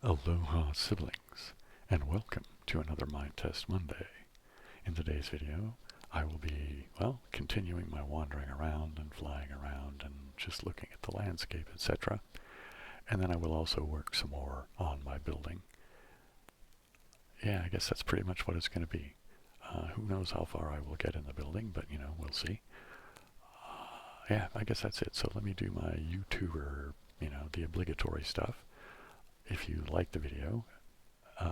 Aloha siblings, and welcome to another Minetest Monday. In today's video, I will be, well, continuing my wandering around and flying around and just looking at the landscape, etc. And then I will also work some more on my building. Yeah, I guess that's pretty much what it's going to be. Who knows how far I will get in the building, but, we'll see. Yeah, I guess that's it. So let me do my YouTuber, the obligatory stuff. If you like the video,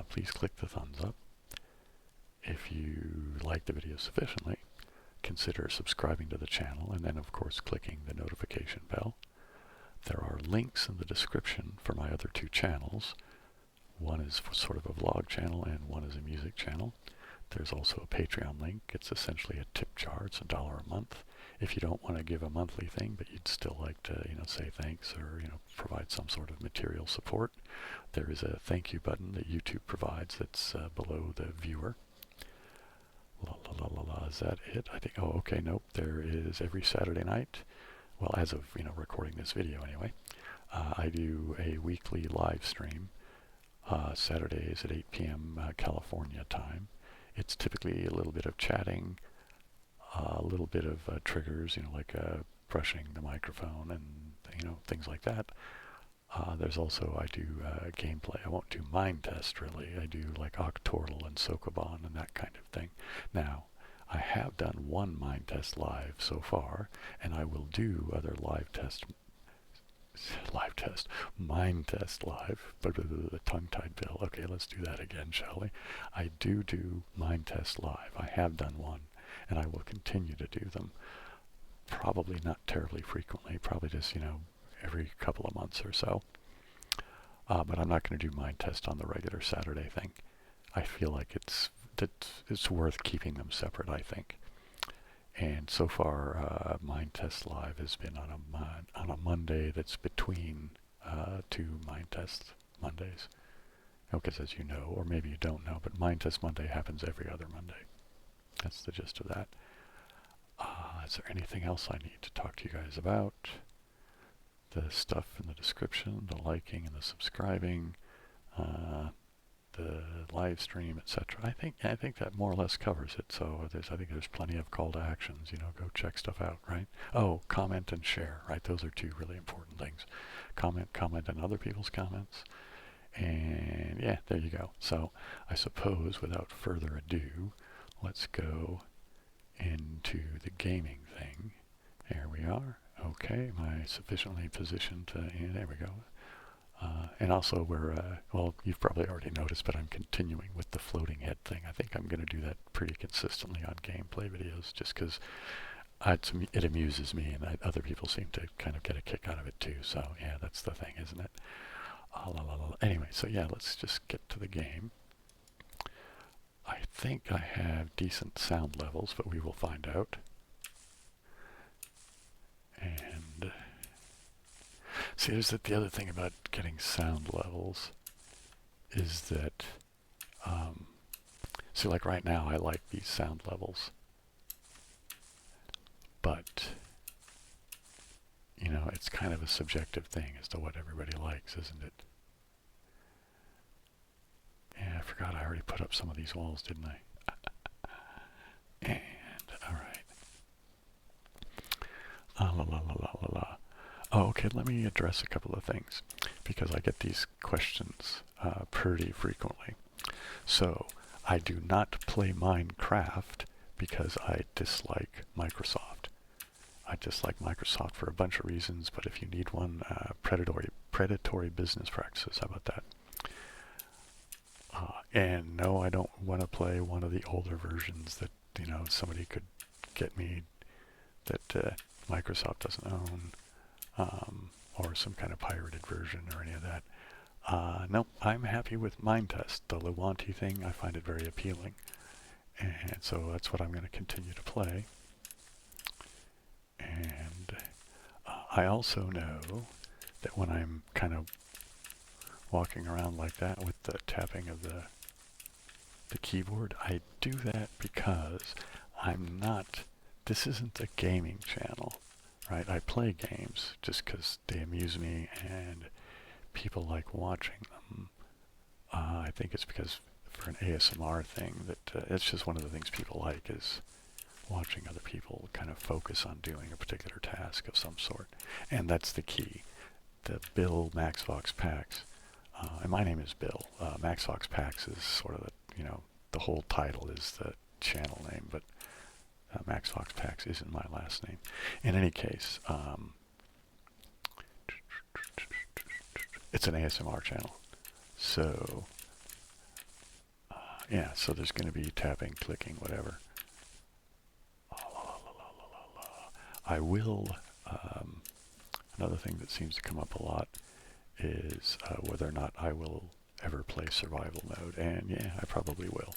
please click the thumbs up. If you like the video sufficiently, consider subscribing to the channel and then of course clicking the notification bell. There are links in the description for my other two channels. One is for sort of a vlog channel and one is a music channel. There's also a Patreon link. It's essentially a tip jar. It's $1 a month. If you don't want to give a monthly thing, but you'd still like to, say thanks or, provide some sort of material support, there is a thank you button that YouTube provides that's below the viewer. La la la la la, is that it? I think, oh, okay, nope. There is every Saturday night, well, as of, recording this video anyway, I do a weekly live stream, Saturdays at 8 p.m. California time. It's typically a little bit of chatting, a little bit of triggers, like brushing the microphone and, things like that. There's also, I do gameplay. I won't do Minetest really. I do like Octortle and Sokoban and that kind of thing. Now, I have done one Minetest live so far, and I will do other Minetest live, but the tongue-tied bill. Okay, let's do that again, shall we? I do Minetest live. I have done one, and I will continue to do them. Probably not terribly frequently, probably just, every couple of months or so. But I'm not going to do Minetest on the regular Saturday thing. I feel like it's worth keeping them separate, I think. And so far, Minetest Live has been on a Monday that's between two Minetest Mondays. Because as you know, or maybe you don't know, but Minetest Monday happens every other Monday. That's the gist of that. Is there anything else I need to talk to you guys about? The stuff in the description, the liking and the subscribing, the live stream, etc. I think that more or less covers it. So I think there's plenty of call to actions. Go check stuff out, right? Oh, comment and share, right? Those are two really important things. Comment on other people's comments, and yeah, there you go. So I suppose without further ado, let's go into the gaming thing. There we are. Okay, am I sufficiently positioned to, there we go. And also well, you've probably already noticed, but I'm continuing with the floating head thing. I think I'm going to do that pretty consistently on gameplay videos, just because it amuses me, and other people seem to kind of get a kick out of it too. So yeah, that's the thing, isn't it? Anyway, so yeah, let's just get to the game. I think I have decent sound levels, but we will find out. And see, there's the other thing about getting sound levels is that, see, like right now I like these sound levels, but, it's kind of a subjective thing as to what everybody likes, isn't it? Yeah, I forgot I already put up some of these walls, didn't I? And, alright. La la la la la la. Oh, okay, let me address a couple of things, because I get these questions pretty frequently. So, I do not play Minecraft because I dislike Microsoft. I dislike Microsoft for a bunch of reasons, but if you need one, predatory business practices, how about that? And no, I don't want to play one of the older versions that, somebody could get me that Microsoft doesn't own, or some kind of pirated version or any of that. Nope, I'm happy with Minetest. The Lewanti thing, I find it very appealing. And so that's what I'm going to continue to play. And I also know that when I'm kind of walking around like that with the tapping of the keyboard, I do that because this isn't a gaming channel, right? I play games just because they amuse me and people like watching them. I think it's because for an ASMR thing that it's just one of the things people like is watching other people kind of focus on doing a particular task of some sort. And that's the key. The Bill MaxVox Pax, and my name is Bill. MaxVox Pax is sort of the whole title is the channel name, but MaxVox Pax isn't my last name. In any case, it's an ASMR channel. So, yeah, so there's going to be tapping, clicking, whatever. I will, another thing that seems to come up a lot is whether or not I will ever play survival mode. And yeah, I probably will.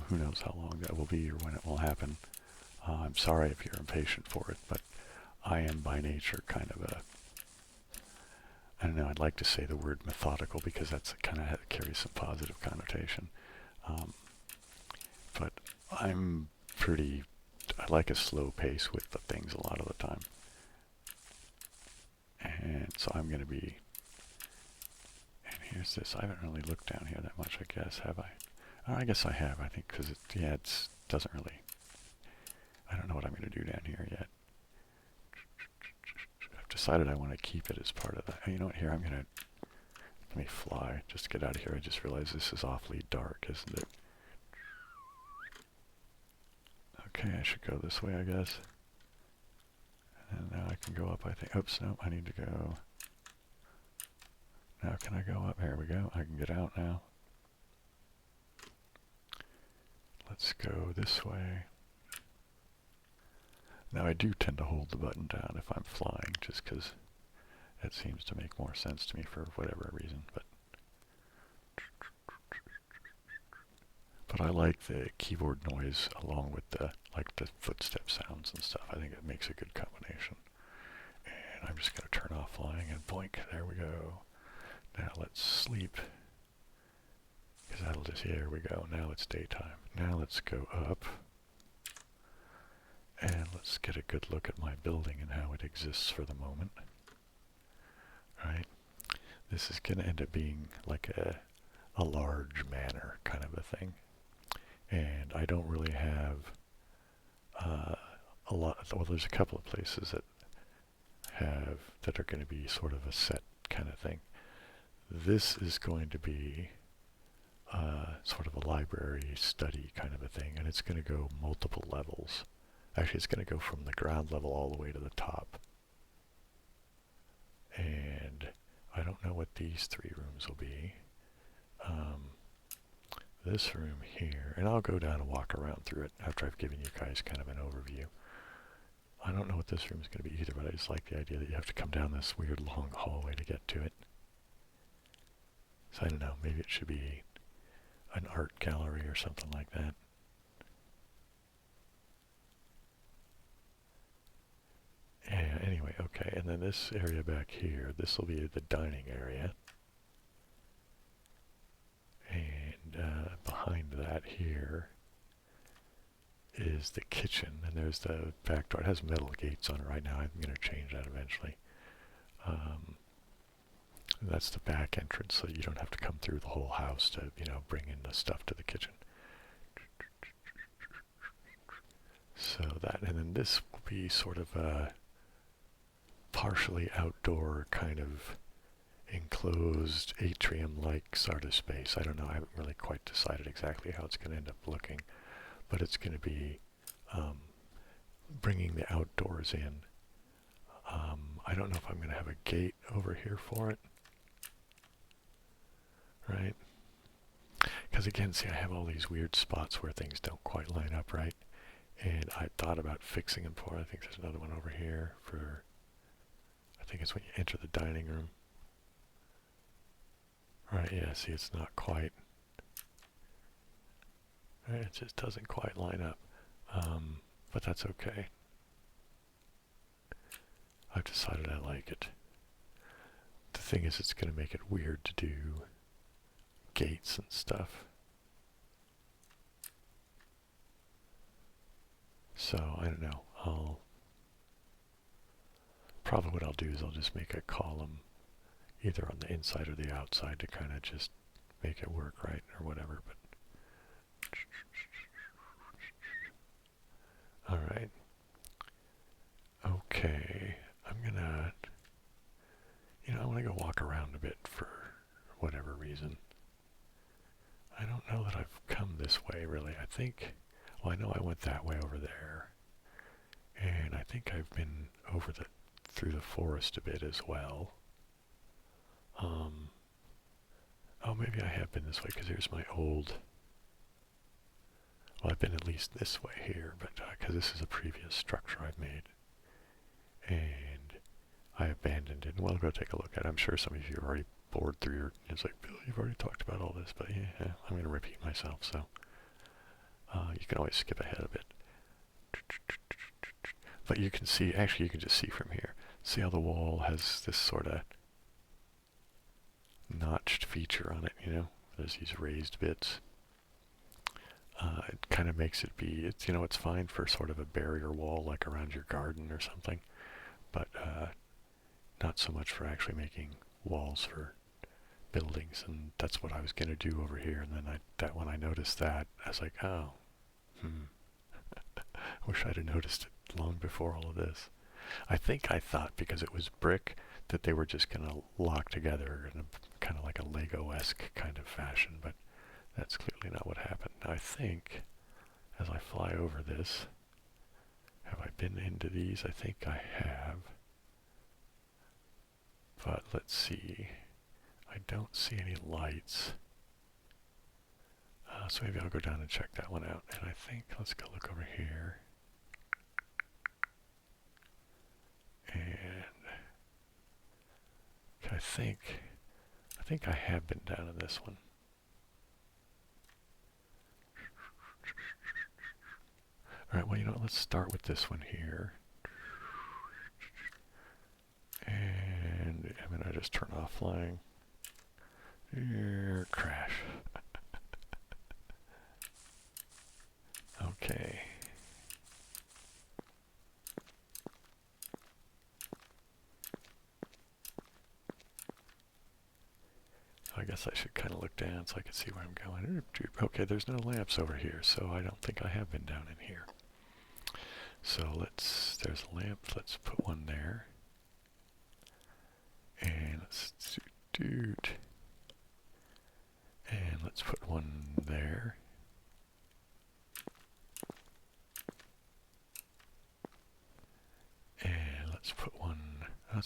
Who knows how long that will be or when it will happen. I'm sorry if you're impatient for it, but I am by nature kind of a, I don't know, I'd like to say the word methodical because that's kind of carries some positive connotation. But I'm pretty, I like a slow pace with the things a lot of the time. And so I'm going to be, and here's this, I haven't really looked down here that much, I guess, have I? Oh, I guess I have, I think, because it doesn't really, I don't know what I'm going to do down here yet. I've decided I want to keep it as part of that. You know what, here, I'm going to, let me fly, just to get out of here. I just realized this is awfully dark, isn't it? Okay, I should go this way, I guess. And now I can go up, I think. Oops, no, I need to go. Now can I go up? Here we go. I can get out now. Let's go this way. Now I do tend to hold the button down if I'm flying, just because it seems to make more sense to me for whatever reason. But I like the keyboard noise along with the footstep sounds and stuff. I think it makes a good combination. And I'm just going to turn off flying and boink, there we go. Now let's sleep. Because that'll just, here we go. Now it's daytime. Now let's go up. And let's get a good look at my building and how it exists for the moment. Right? This is going to end up being like a large manor kind of a thing. And I don't really have a lot, well, there's a couple of places that are going to be sort of a set kind of thing. This is going to be sort of a library study kind of a thing, and it's going to go multiple levels. Actually, it's going to go from the ground level all the way to the top. And I don't know what these three rooms will be. This room here, and I'll go down and walk around through it after I've given you guys kind of an overview. I don't know what this room is going to be either, but I just like the idea that you have to come down this weird long hallway to get to it. So I don't know, maybe it should be an art gallery or something like that. Yeah, anyway, okay, and then this area back here, this will be the dining area. And behind that here is the kitchen, and there's the back door. It has metal gates on it right now. I'm going to change that eventually. That's the back entrance, so you don't have to come through the whole house to, bring in the stuff to the kitchen. So that, and then this will be sort of a partially outdoor kind of enclosed atrium-like sort of space. I don't know, I haven't really quite decided exactly how it's going to end up looking, but it's going to be bringing the outdoors in. I don't know if I'm going to have a gate over here for it, right? Because again, see, I have all these weird spots where things don't quite line up right, and I thought about fixing them for, I think there's another one over here for, I think it's when you enter the dining room. Right, yeah, see, it's not quite, right, it just doesn't quite line up, but that's okay. I've decided I like it. The thing is, it's going to make it weird to do gates and stuff. So, I don't know, probably what I'll do is I'll just make a column either on the inside or the outside to kind of just make it work right or whatever. But all right. Okay, I'm gonna, I want to go walk around a bit for whatever reason. I don't know that I've come this way really. I think, well, I know I went that way over there, and I think I've been through the forest a bit as well. Oh, maybe I have been this way because here's my old. Well, I've been at least this way here, but because this is a previous structure I've made, and I abandoned it. Well, I'll go take a look at it. I'm sure some of you have already bored through your. It's like, Bill, you've already talked about all this, but yeah, I'm going to repeat myself. So you can always skip ahead a bit. But you can see, actually, you can just see from here. See how the wall has this sort of notched feature on it, There's these raised bits. It kind of makes it be, it's fine for sort of a barrier wall like around your garden or something, but not so much for actually making walls for buildings, and that's what I was going to do over here. And then when I noticed that, I was like, oh, I wish I'd have noticed it long before all of this. I think I thought because it was brick that they were just going to lock together in a kind of like a Lego-esque kind of fashion, but that's clearly not what happened. I think, as I fly over this, have I been into these? I think I have. But let's see. I don't see any lights. So maybe I'll go down and check that one out. And I think, let's go look over here. And I think I have been down in this one. All right, well, let's start with this one here. And I'm going to just turn off flying. Crash. Okay. I guess I should kind of look down so I can see where I'm going. Okay, there's no lamps over here, so I don't think I have been down in here. So there's a lamp, let's put one there. And let's and let's put one there. And let's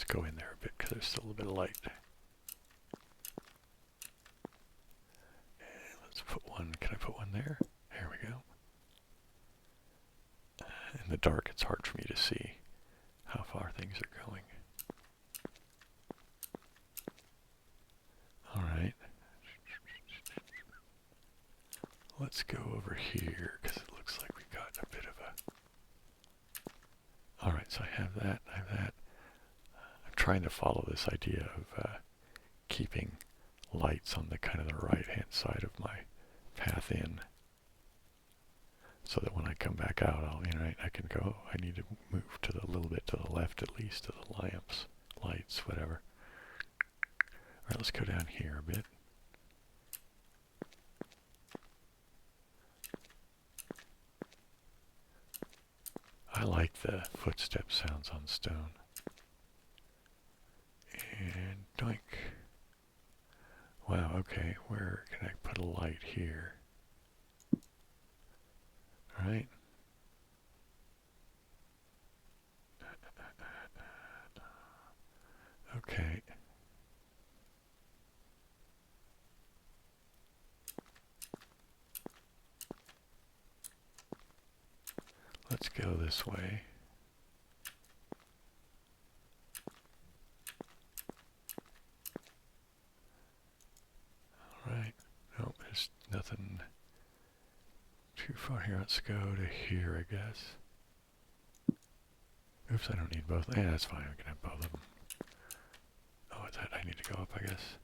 go in there a bit because there's still a bit of light. And let's put one, can I put one there? There we go. In the dark, it's hard for me to see how far things are going. All right. Let's go over here because it looks like we got a bit of a. All right, so I have that. I'm trying to follow this idea of keeping lights on the kind of the right-hand side of my path in, so that when I come back out, I can go. I need to move a little bit to the left at least to the lights, whatever. All right, let's go down here a bit. I like the footstep sounds on stone. And doink. Wow, okay, where can I put a light here? All right. Okay. Let's go this way. All right. Nope, there's nothing too far here. Let's go to here, I guess. Oops, I don't need both. Yeah, that's fine. We can have both of them. Oh, is that I need to go up, I guess.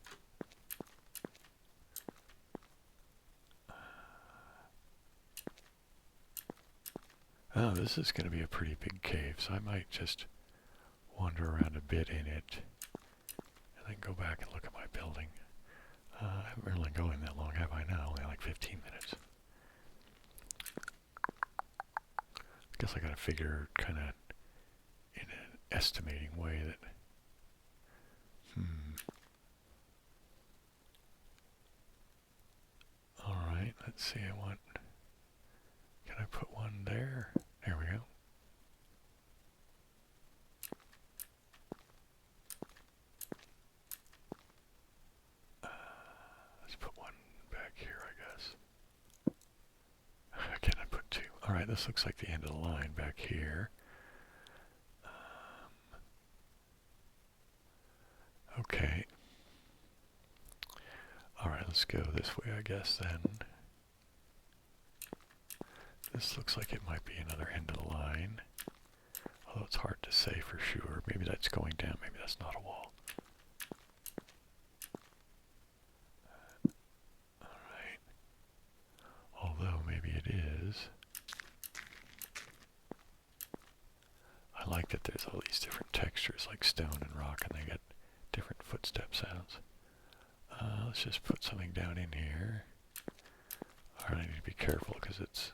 Oh, this is going to be a pretty big cave, so I might just wander around a bit in it and then go back back and look at my building. I haven't really been going that long, have I now? Only like 15 minutes. I guess I gotta figure kind of in an estimating way that, Alright, let's see, can I put one there? There we go. Let's put one back here, I guess. Can I put two? Alright, this looks like the end of the line back here. Okay. Alright, let's go this way, I guess, then. This looks like it might be another end of the line. Although it's hard to say for sure. Maybe that's going down, maybe that's not a wall. Alright. Although maybe it is. I like that there's all these different textures like stone and rock and they get different footstep sounds. Let's just put something down in here. Alright, I need to be careful because it's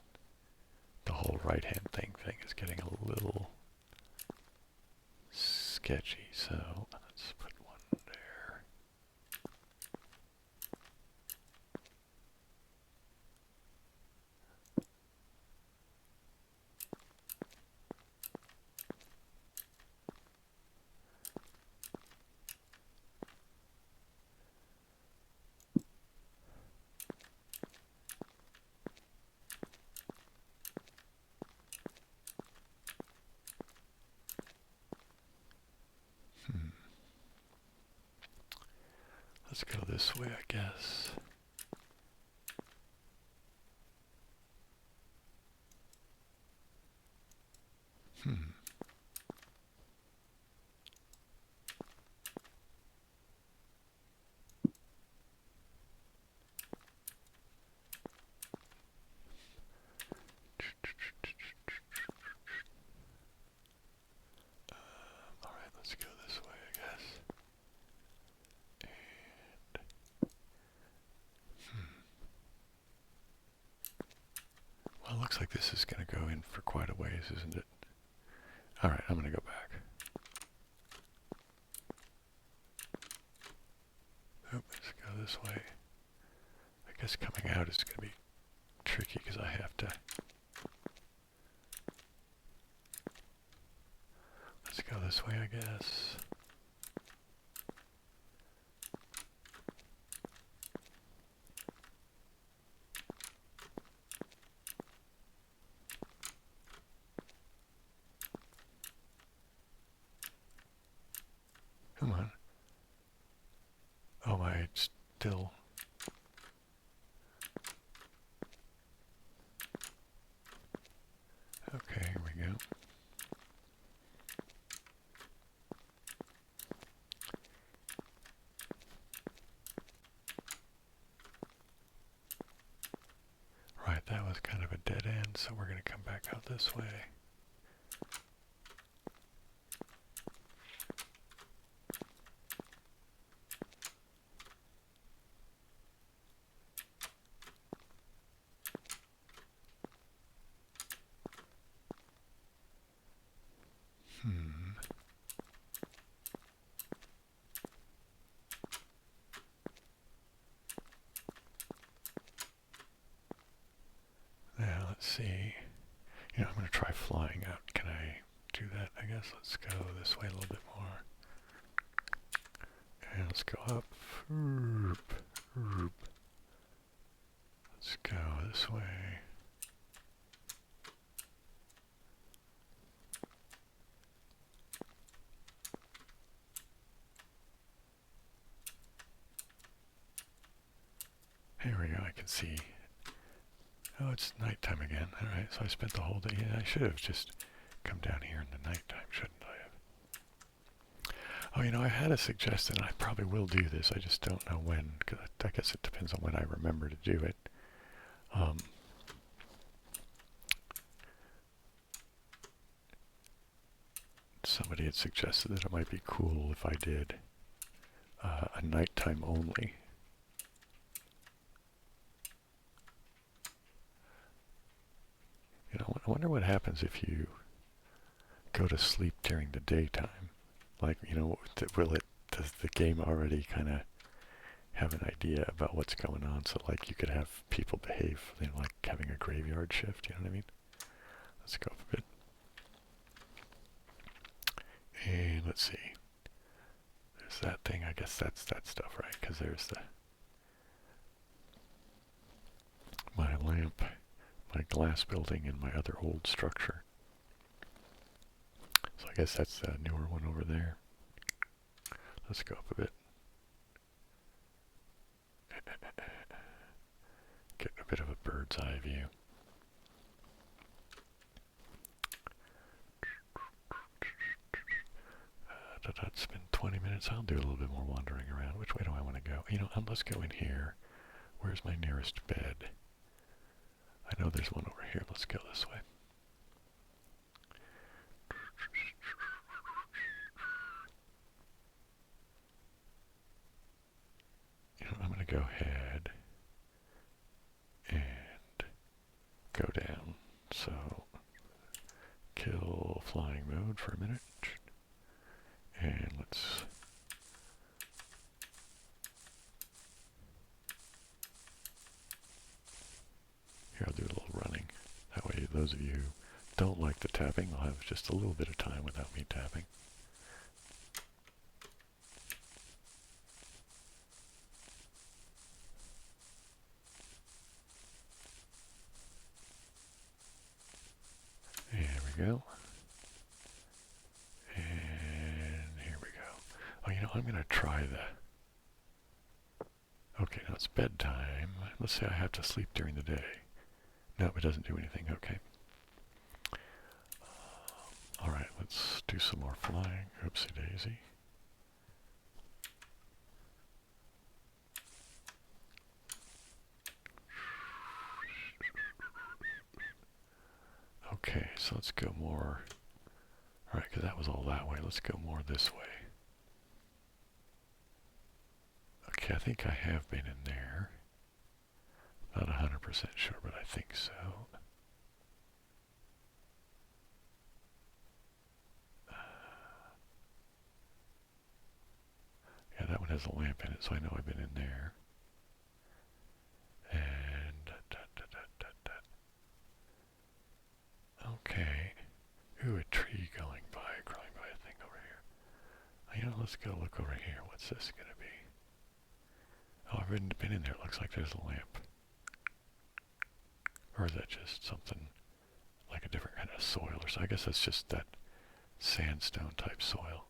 the whole right hand thing is getting a little sketchy, so let's put one there. Let's go this way, I guess. Alright, let's go this way, I guess. Well, it looks like this is going to go in for quite a ways, isn't it? Alright, I'm going to go back. Oop, let's go this way. I guess coming out is going to be tricky because I have to... Let's go this way, I guess. Come on. Oh, I still... Okay, here we go. Right, that was kind of a dead end, so we're going to come back out this way. Now, let's see. You know, I'm going to try flying out. Can I do that? I guess let's go this way a little bit more. And let's go up. Let's go this way. Here we go, I can see. Oh, it's nighttime again. Alright, so I spent the whole day. Yeah, I should have just come down here in the nighttime, shouldn't I have? Oh, you know, I had a suggestion. I probably will do this. I just don't know when, because I guess it depends on when I remember to do it. Somebody had suggested that it might be cool if I did a nighttime only. You know, I wonder what happens if you go to sleep during the daytime. Like, you know, does the game already kind of have an idea about what's going on? So, like, you could have people behave, you know, like having a graveyard shift, you know what I mean? Let's go up a bit. And let's see. There's that thing. I guess that's that stuff, right? Because there's my lamp, my glass building, and my other old structure. So I guess that's the newer one over there. Let's go up a bit. Get a bit of a bird's eye view. That's been 20 minutes. I'll do a little bit more wandering around. Which way do I want to go? You know, let's go in here. Where's my nearest bed? I know there's one over here. Let's go this way. You know, I'm going to go ahead and go down. So, kill flying mode for a minute. And let's here, I'll do a little running. That way those of you who don't like the tapping will have just a little bit of time without me tapping. There we go. And here we go. Oh, you know, I'm going to try okay, now it's bedtime. Let's say I have to sleep during the day. No, it doesn't do anything. Okay. Alright, let's do some more flying. Oopsie daisy. Okay, so let's go more. Alright, because that was all that way. Let's go more this way. Okay, I think I have been in there. Not 100% sure, but I think so. Yeah, that one has a lamp in it, so I know I've been in there. And okay. Ooh, a tree growing by a thing over here. You know, let's go look over here. What's this gonna be? Oh, I've been in there. It looks like there's a lamp. Or is that just something like a different kind of soil or so? I guess that's just that sandstone type soil.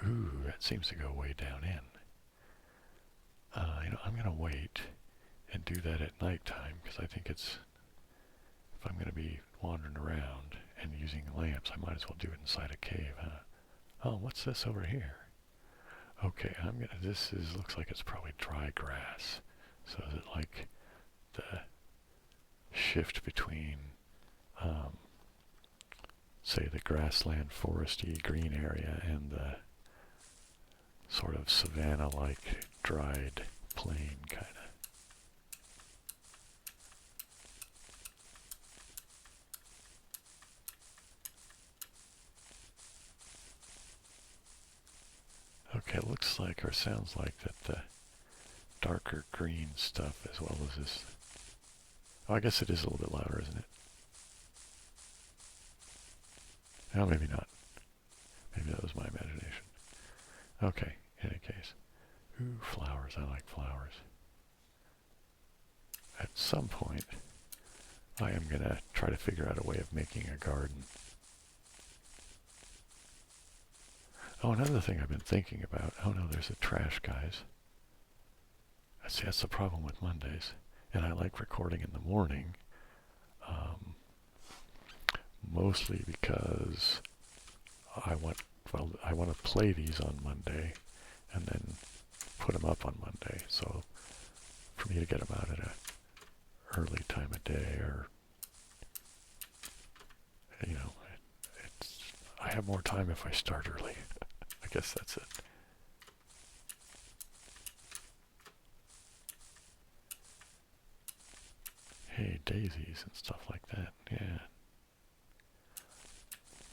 Ooh, that seems to go way down in. You know, I'm gonna wait and do that at nighttime because I think it's, if I'm gonna be wandering around and using lamps, I might as well do it inside a cave, huh? Oh, what's this over here? Okay, this looks like it's probably dry grass. So is it like the shift between, say, the grassland, foresty, green area and the sort of savanna-like dried plain kind of. Okay, it looks like or sounds like that the darker green stuff as well as this. Oh, I guess it is a little bit louder, isn't it? No, maybe not. Maybe that was my imagination. Okay, in any case. Ooh, flowers. I like flowers. At some point, I am going to try to figure out a way of making a garden. Oh, another thing I've been thinking about. Oh no, there's the trash guys. See, that's the problem with Mondays. And I like recording in the morning. Mostly because I want to play these on Monday and then put them up on Monday. So for me to get them out at an early time of day, or you know, I have more time if I start early. I guess that's it. daisies and stuff like that. Yeah.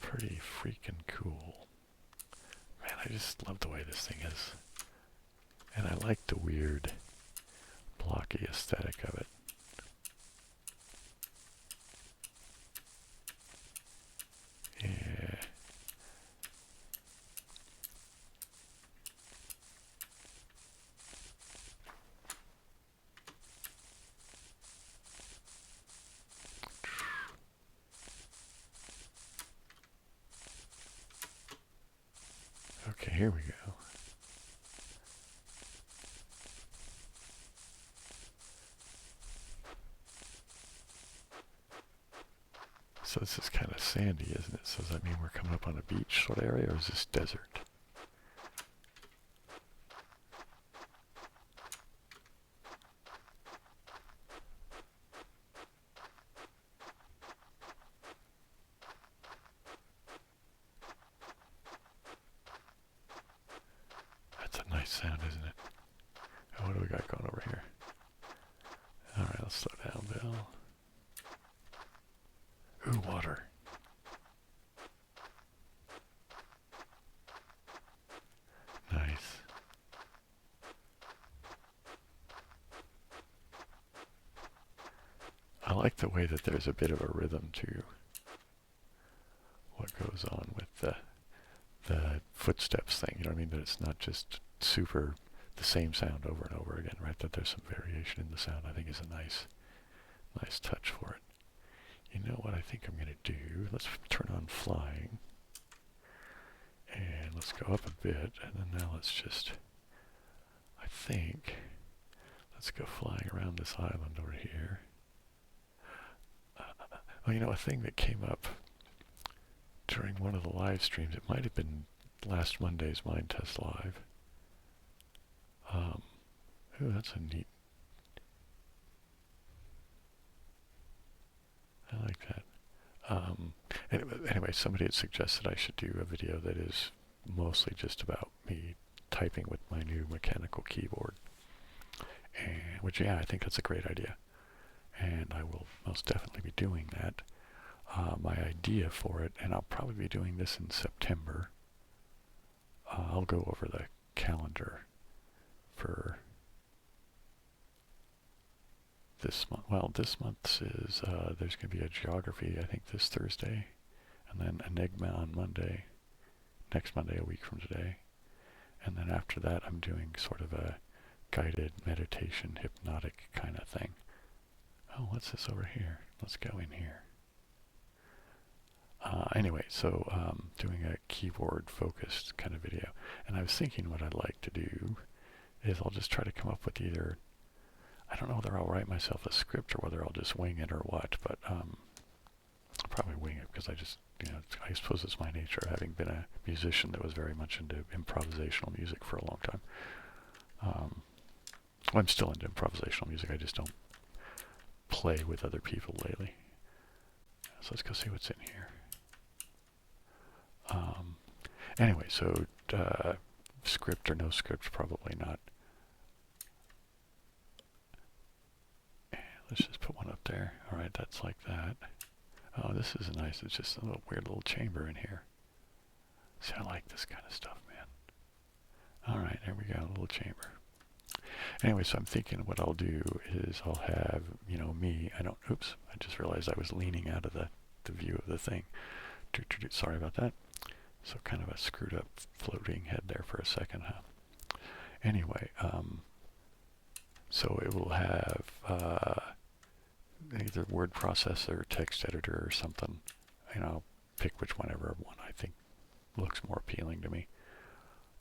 Pretty freaking cool. Man, I just love the way this thing is. And I like the weird, blocky aesthetic of it. Yeah. Okay, here we go. So this is kind of sandy, isn't it? So does that mean we're coming up on a beach sort of area, or is this desert? That's a nice sound, isn't it? Oh, what do we got going over here? Alright, let's slow down, Bill. Ooh, water. Nice. I like the way that there's a bit of a rhythm to what goes on with the footsteps thing, you know what I mean? That it's not just super the same sound over and over again, right? That there's some variation in the sound, I think is a nice touch for it. You know what I think I'm going to do? Let's turn on flying. And let's go up a bit, and then now let's just, I think, let's go flying around this island over here. Well, you know, a thing that came up during one of the live streams, it might have been last Monday's Minetest Live. Ooh, that's a neat, I like that. Anyway, somebody had suggested I should do a video that is mostly just about me typing with my new mechanical keyboard. And, which, yeah, I think that's a great idea. And I will most definitely be doing that. My idea for it, and I'll probably be doing this in September. I'll go over the calendar for this month. Well, this month's is, there's going to be a geography, I think, this Thursday. And then Enigma on Monday. Next Monday, a week from today. And then after that, I'm doing sort of a guided meditation, hypnotic kind of thing. Oh, what's this over here? Let's go in here. Anyway, so doing a keyboard-focused kind of video. And I was thinking what I'd like to do is I'll just try to come up with either, I don't know whether I'll write myself a script or whether I'll just wing it or what, but I'll probably wing it because I just, you know, I suppose it's my nature, having been a musician that was very much into improvisational music for a long time. Well, I'm still into improvisational music, I just don't play with other people lately. So let's go see what's in here. Anyway, so script or no script, probably not. And let's just put one up there. All right, that's like that. Oh, this is nice. It's just a little weird little chamber in here. See, I like this kind of stuff, man. All right, there we go, a little chamber. Anyway, so I'm thinking what I'll do is I'll have, you know, me. Oops, I just realized I was leaning out of the view of the thing. Sorry about that. So kind of a screwed up floating head there for a second, huh? Anyway, so it will have either word processor, text editor, or something. You know, pick whichever one I think looks more appealing to me.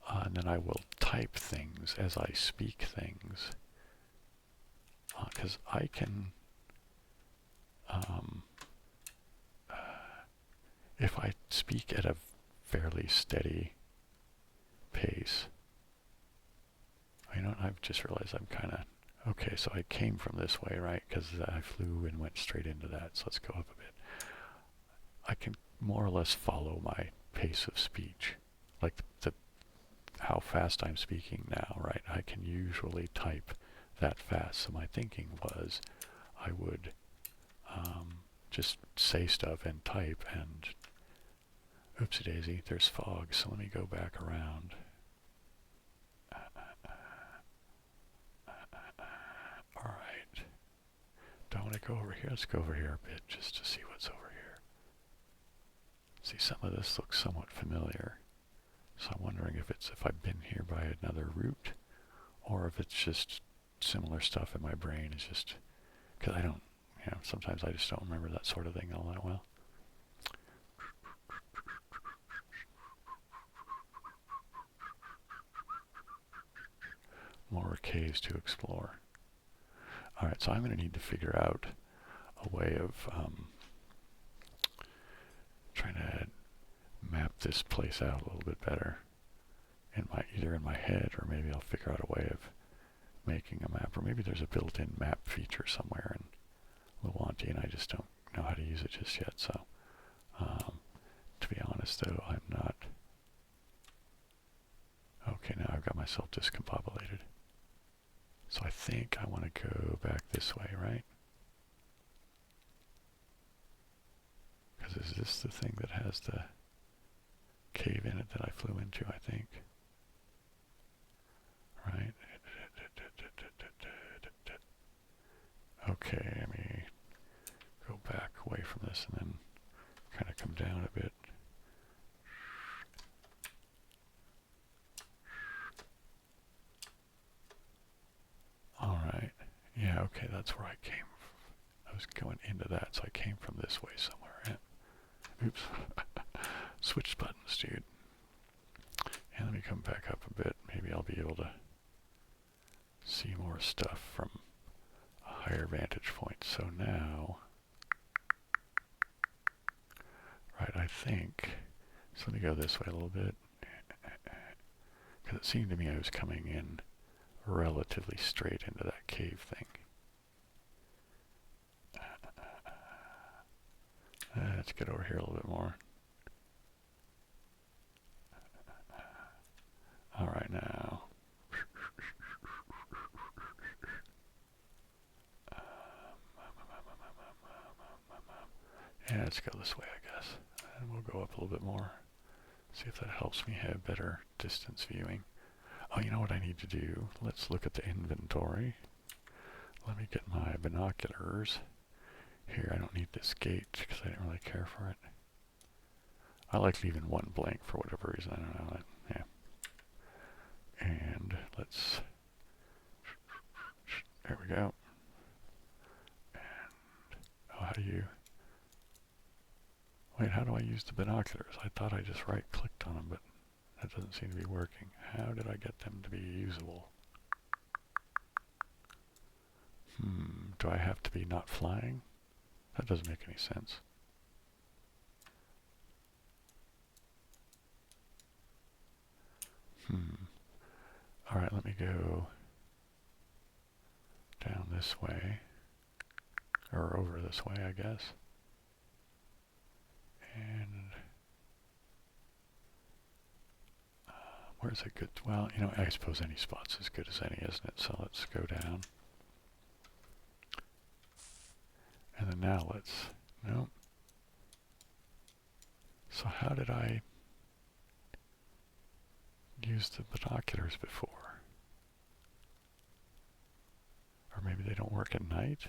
And then I will type things as I speak things. Because I can, if I speak at a fairly steady pace, you know, I've just realized I'm kind of, okay, so I came from this way, right? Because I flew and went straight into that, so let's go up a bit. I can more or less follow my pace of speech, like how fast I'm speaking now, right? I can usually type that fast. So my thinking was I would just say stuff and type, and oopsie daisy, there's fog, so let me go back around. Alright. Don't want to go over here. Let's go over here a bit just to see what's over here. See, some of this looks somewhat familiar. So I'm wondering if I've been here by another route, or if it's just similar stuff in my brain. Is just because I don't, sometimes I just don't remember that sort of thing all that well. More caves to explore. Alright, so I'm going to need to figure out a way of trying to map this place out a little bit better. Either in my head, or maybe I'll figure out a way of making a map, or maybe there's a built-in map feature somewhere in Luanti and I just don't know how to use it just yet. So to be honest though, I'm not. Okay, now I've got myself discombobulated. So I think I want to go back this way, right? Because is this the thing that has the cave in it that I flew into, I think? Right? Okay, let me go back away from this and then kind of come down a bit. Alright. Yeah, okay, that's where I came from. I was going into that, so I came from this way somewhere. Yeah. Oops. Switched buttons, dude. And let me come back up a bit. Maybe I'll be able to see more stuff from a higher vantage point. So now, right, I think, so let me go this way a little bit. Because it seemed to me I was coming in relatively straight into that cave thing. Let's get over here a little bit more. Alright, now. Yeah, let's go this way, I guess. And we'll go up a little bit more. See if that helps me have better distance viewing. Oh, you know what I need to do? Let's look at the inventory. Let me get my binoculars. Here, I don't need this gate because I didn't really care for it. I like leaving one blank for whatever reason. I don't know. Yeah. And let's. There we go. And oh, how do you? Wait, how do I use the binoculars? I thought I just right-clicked on them, but that doesn't seem to be working. How did I get them to be usable? Do I have to be not flying? That doesn't make any sense. Alright, let me go down this way. Or over this way, I guess. And where's a good, well, I suppose any spot's as good as any, isn't it? So let's go down. And then now let's, nope. So how did I use the binoculars before? Or maybe they don't work at night?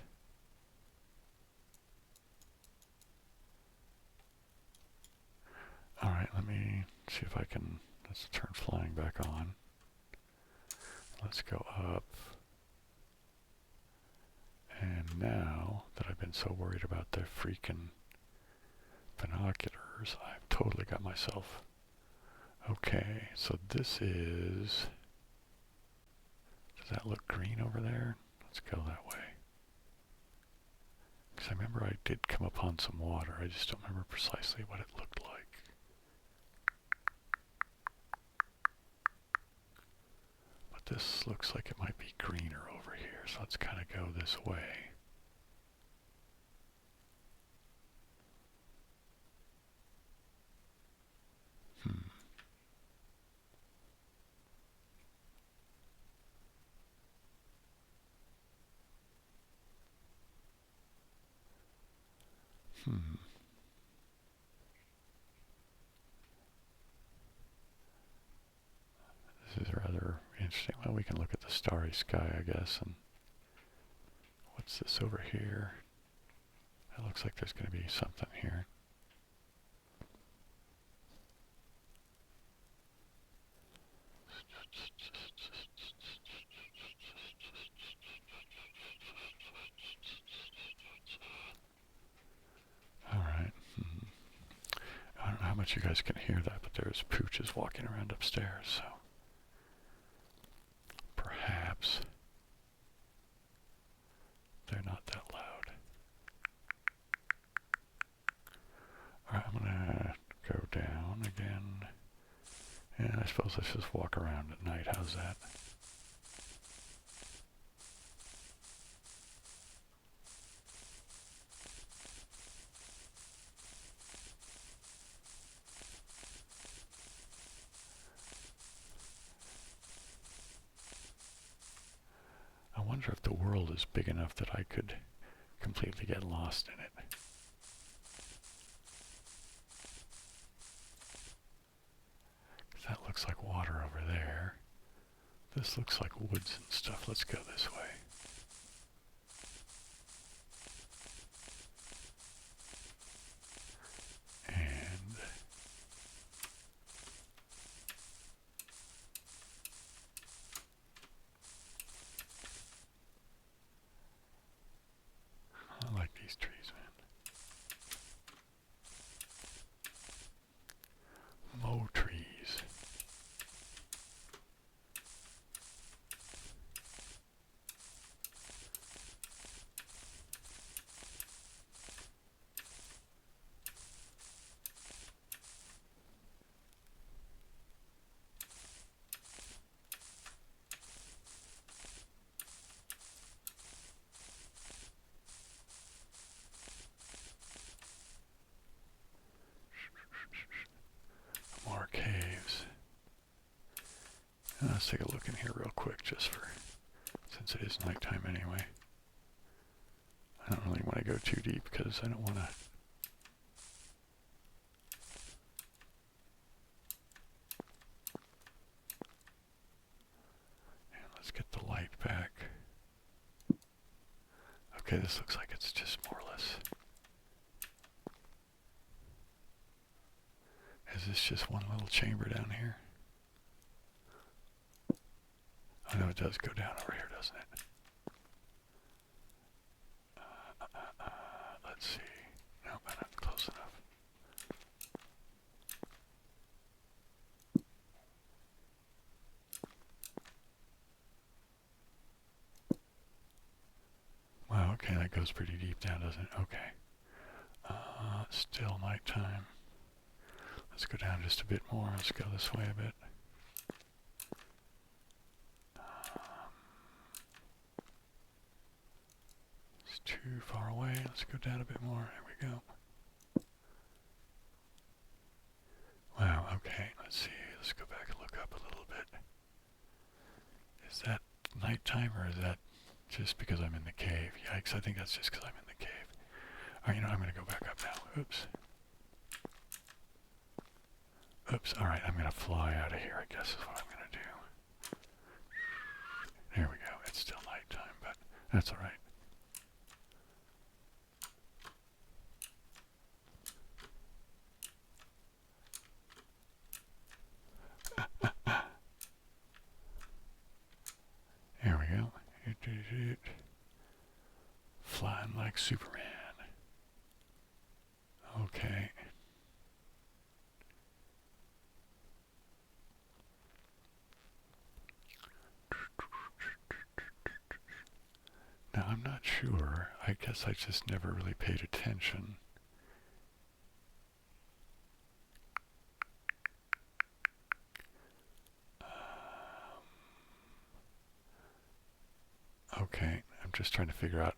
Alright, let me see if I can, let's turn flying back on. Let's go up. And now that I've been so worried about the freaking binoculars, I've totally got myself. Okay, so this is, does that look green over there? Let's go that way. Because I remember I did come upon some water, I just don't remember precisely what it looked like. But this looks like it might be greener over here, so let's kind of go this way. This is rather interesting. Well, we can look at the starry sky, I guess, and what's this over here? It looks like there's going to be something here. All right. I don't know how much you guys can hear that, but there's pooches walking around upstairs, so perhaps they're not that loud. All right, I'm gonna go down again, and I suppose let's just walk around at night. How's that? I wonder if the world is big enough that I could completely get lost in it. That looks like water over there. This looks like woods and stuff. Let's go this way. And I like these trees, man. Mow trees. More caves. Let's take a look in here real quick, just for, since it is nighttime anyway. I don't really want to go too deep because I don't want to. And let's get the light back. Okay, this looks like it's just more or less. Is this just one little chamber down here? I know it does go down over here, doesn't it? Let's see. Nope, I'm not close enough. Wow, okay, that goes pretty deep down, doesn't it? Okay. Still nighttime. Let's go down just a bit more. Let's go this way a bit. It's too far away. Let's go down a bit more. There we go. Wow, okay. Let's see. Let's go back and look up a little bit. Is that nighttime or is that just because I'm in the cave? Yikes, I think that's just because I'm in the cave. Alright, I'm going to go back up now. Oops. Oops, alright, I'm going to fly out of here, I guess is what I'm going to do. There we go. It's still nighttime, but that's alright. There we go. Flying like Superman. Okay. Now I'm not sure. I guess I just never really paid attention. Okay, I'm just trying to figure out,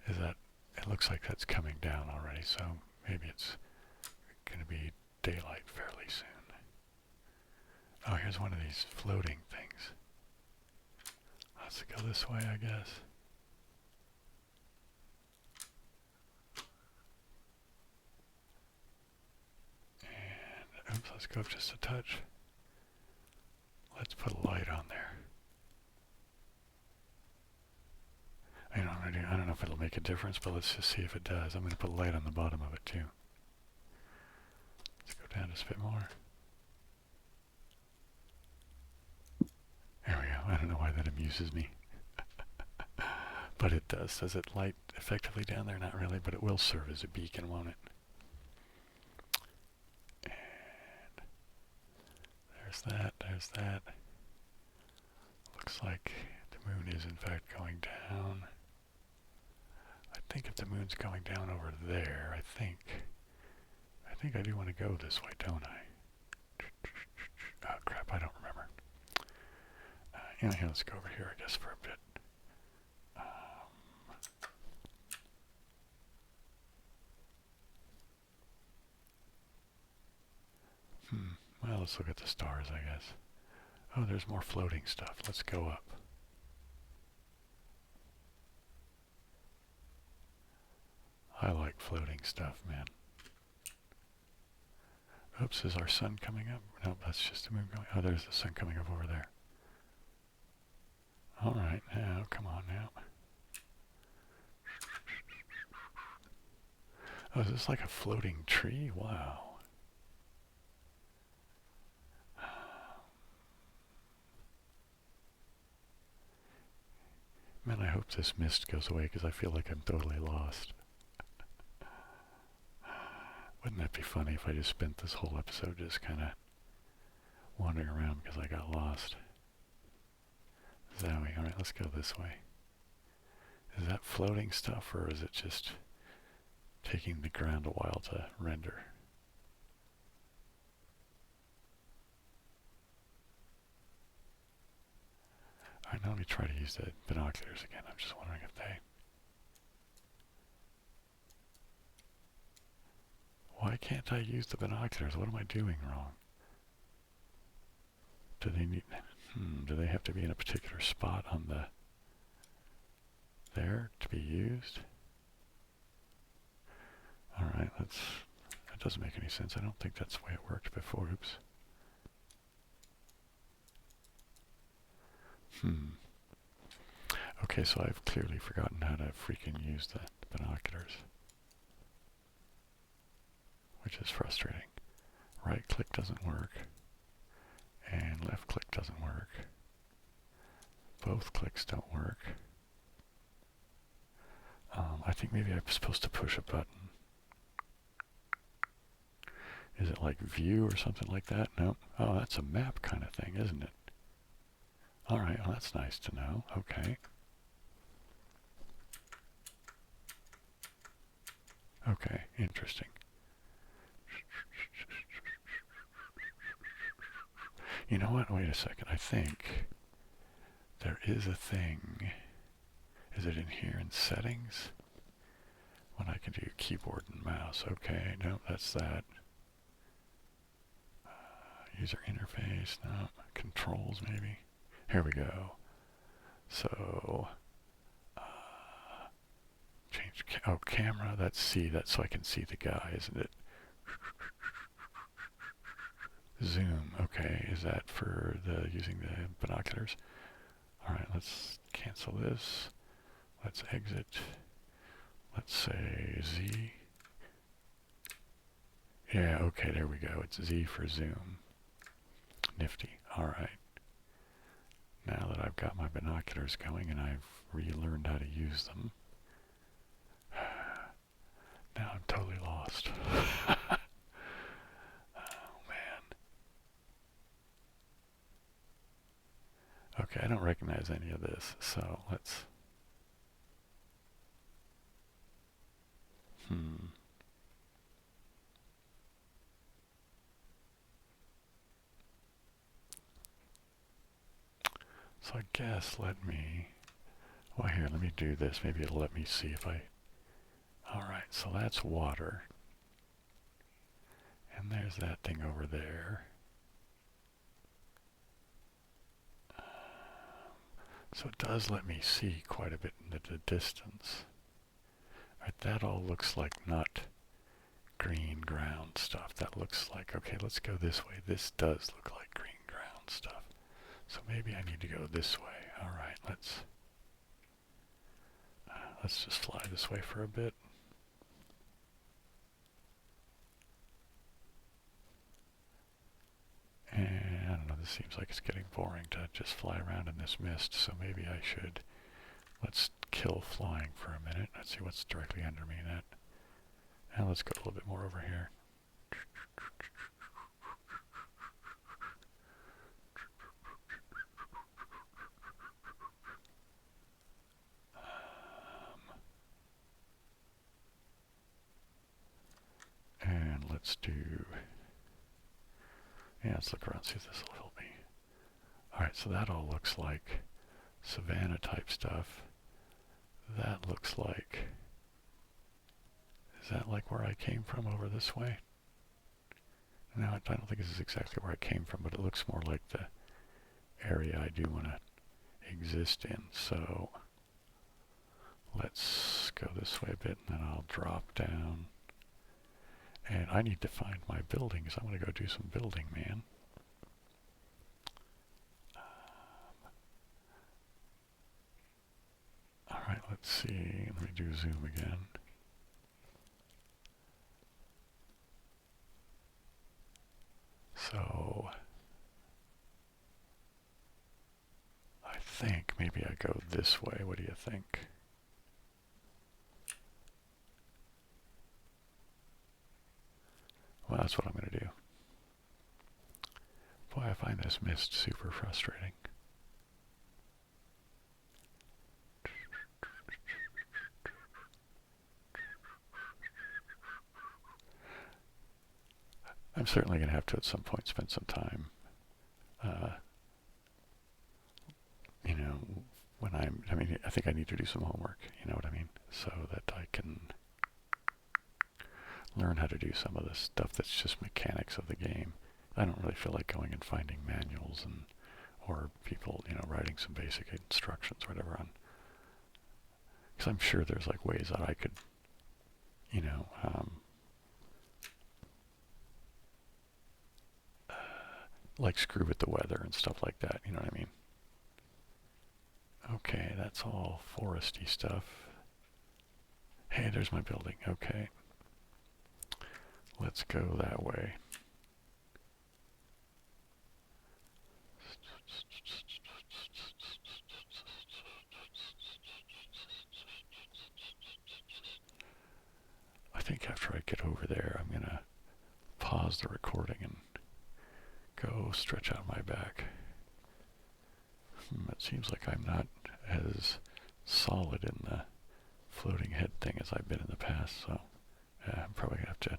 is that, it looks like that's coming down already, so maybe it's going to be daylight fairly soon. Oh, here's one of these floating things. Let's go this way, I guess. Oops, let's go up just a touch. Let's put a light on there. I don't know if it'll make a difference, but let's just see if it does. I'm going to put a light on the bottom of it too. Let's go down just a bit more. There we go. I don't know why that amuses me. But it does. Does it light effectively down there? Not really, but it will serve as a beacon, won't it? And there's that. There's that. Looks like the moon is in fact going down. I think if the moon's going down over there, I think I do want to go this way, don't I? Oh crap, I don't remember. Anyhow, let's go over here, I guess, for a bit. Well, let's look at the stars, I guess. Oh, there's more floating stuff. Let's go up. I like floating stuff, man. Oops, is our sun coming up? Nope, that's just the moon going. Oh, there's the sun coming up over there. Alright, now, come on now. Oh, is this like a floating tree? Wow. Man, I hope this mist goes away because I feel like I'm totally lost. Wouldn't that be funny if I just spent this whole episode just kind of wandering around because I got lost? Zowie. Alright, let's go this way. Is that floating stuff or is it just taking the ground a while to render? Alright, now let me try to use the binoculars again. I'm just wondering if they... Why can't I use the binoculars? What am I doing wrong? Do they need... do they have to be in a particular spot on the... there to be used? Alright, let's... That doesn't make any sense. I don't think that's the way it worked before. Oops. Okay, so I've clearly forgotten how to freaking use the binoculars. Which is frustrating. Right click doesn't work. And left click doesn't work. Both clicks don't work. I think maybe I'm supposed to push a button. Is it like view or something like that? Nope. Oh, that's a map kind of thing, isn't it? Alright, well that's nice to know. Okay. Okay, interesting. You know what? Wait a second. I think there is a thing. Is it in here in settings? When I can do keyboard and mouse. Okay, no, that's that. User interface, no. Controls maybe. Here we go. So, change, camera, that's C, that's so I can see the guy, isn't it? Zoom, okay, is that for the using the binoculars? Alright, let's cancel this. Let's exit. Let's say Z. Yeah, okay, there we go. It's Z for zoom. Nifty. Alright. Now that I've got my binoculars going and I've relearned how to use them, now I'm totally lost. Oh man. Okay, I don't recognize any of this, so let's... So I guess let me... Well, here, let me do this. Maybe it'll let me see if I... Alright, so that's water. And there's that thing over there. So it does let me see quite a bit into the distance. Alright, that all looks like not green ground stuff. That looks like, okay, let's go this way. This does look like green ground stuff. So maybe I need to go this way. All right, let's just fly this way for a bit. And I don't know, this seems like it's getting boring to just fly around in this mist, so maybe I should, let's kill flying for a minute. Let's see what's directly under me in that. And let's go a little bit more over here. And let's do, yeah, let's look around, see if this will help me. Alright, so that all looks like savanna type stuff. That looks like, is that like where I came from over this way? No, I don't think this is exactly where I came from, but it looks more like the area I do want to exist in. So let's go this way a bit, and then I'll drop down. And I need to find my buildings. I'm going to go do some building, man. Alright, let's see. Let me do zoom again. So I think maybe I go this way. What do you think? Well, that's what I'm going to do. Boy, I find this mist super frustrating. I'm certainly going to have to at some point spend some time, you know, when I mean, I think I need to do some homework, you know what I mean? So that I can learn how to do some of the stuff that's just mechanics of the game. I don't really feel like going and finding manuals and or people, you know, writing some basic instructions or whatever on, because I'm sure there's like ways that I could, you know, like screw with the weather and stuff like that, you know what I mean? Okay, that's all foresty stuff. Hey, there's my building. Okay. Let's go that way. I think after I get over there, I'm going to pause the recording and go stretch out my back. It seems like I'm not as solid in the floating head thing as I've been in the past, so I'm probably going to have to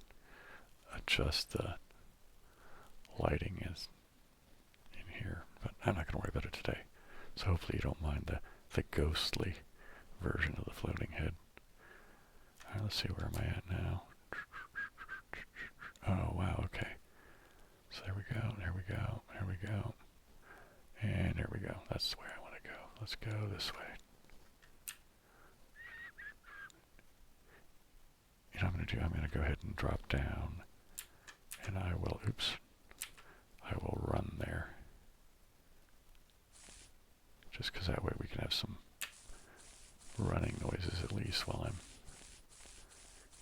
adjust the lighting as in here, but I'm not going to worry about it today. So hopefully you don't mind the ghostly version of the floating head. Alright, let's see, where am I at now? Oh, wow, okay. So there we go, there we go, there we go. And there we go. That's the way I want to go. Let's go this way. You know what I'm going to do? I'm going to go ahead and drop down. And I will, oops, I will run there. Just because that way we can have some running noises at least while I'm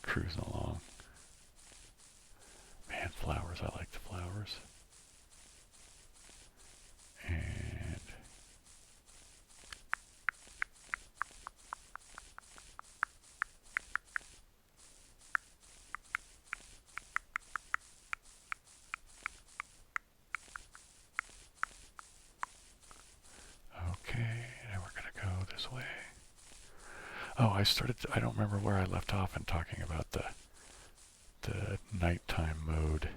cruising along. Man, flowers, I like the flowers. And okay, now we're going to go this way. Oh, I don't remember where I left off in talking about the nighttime mode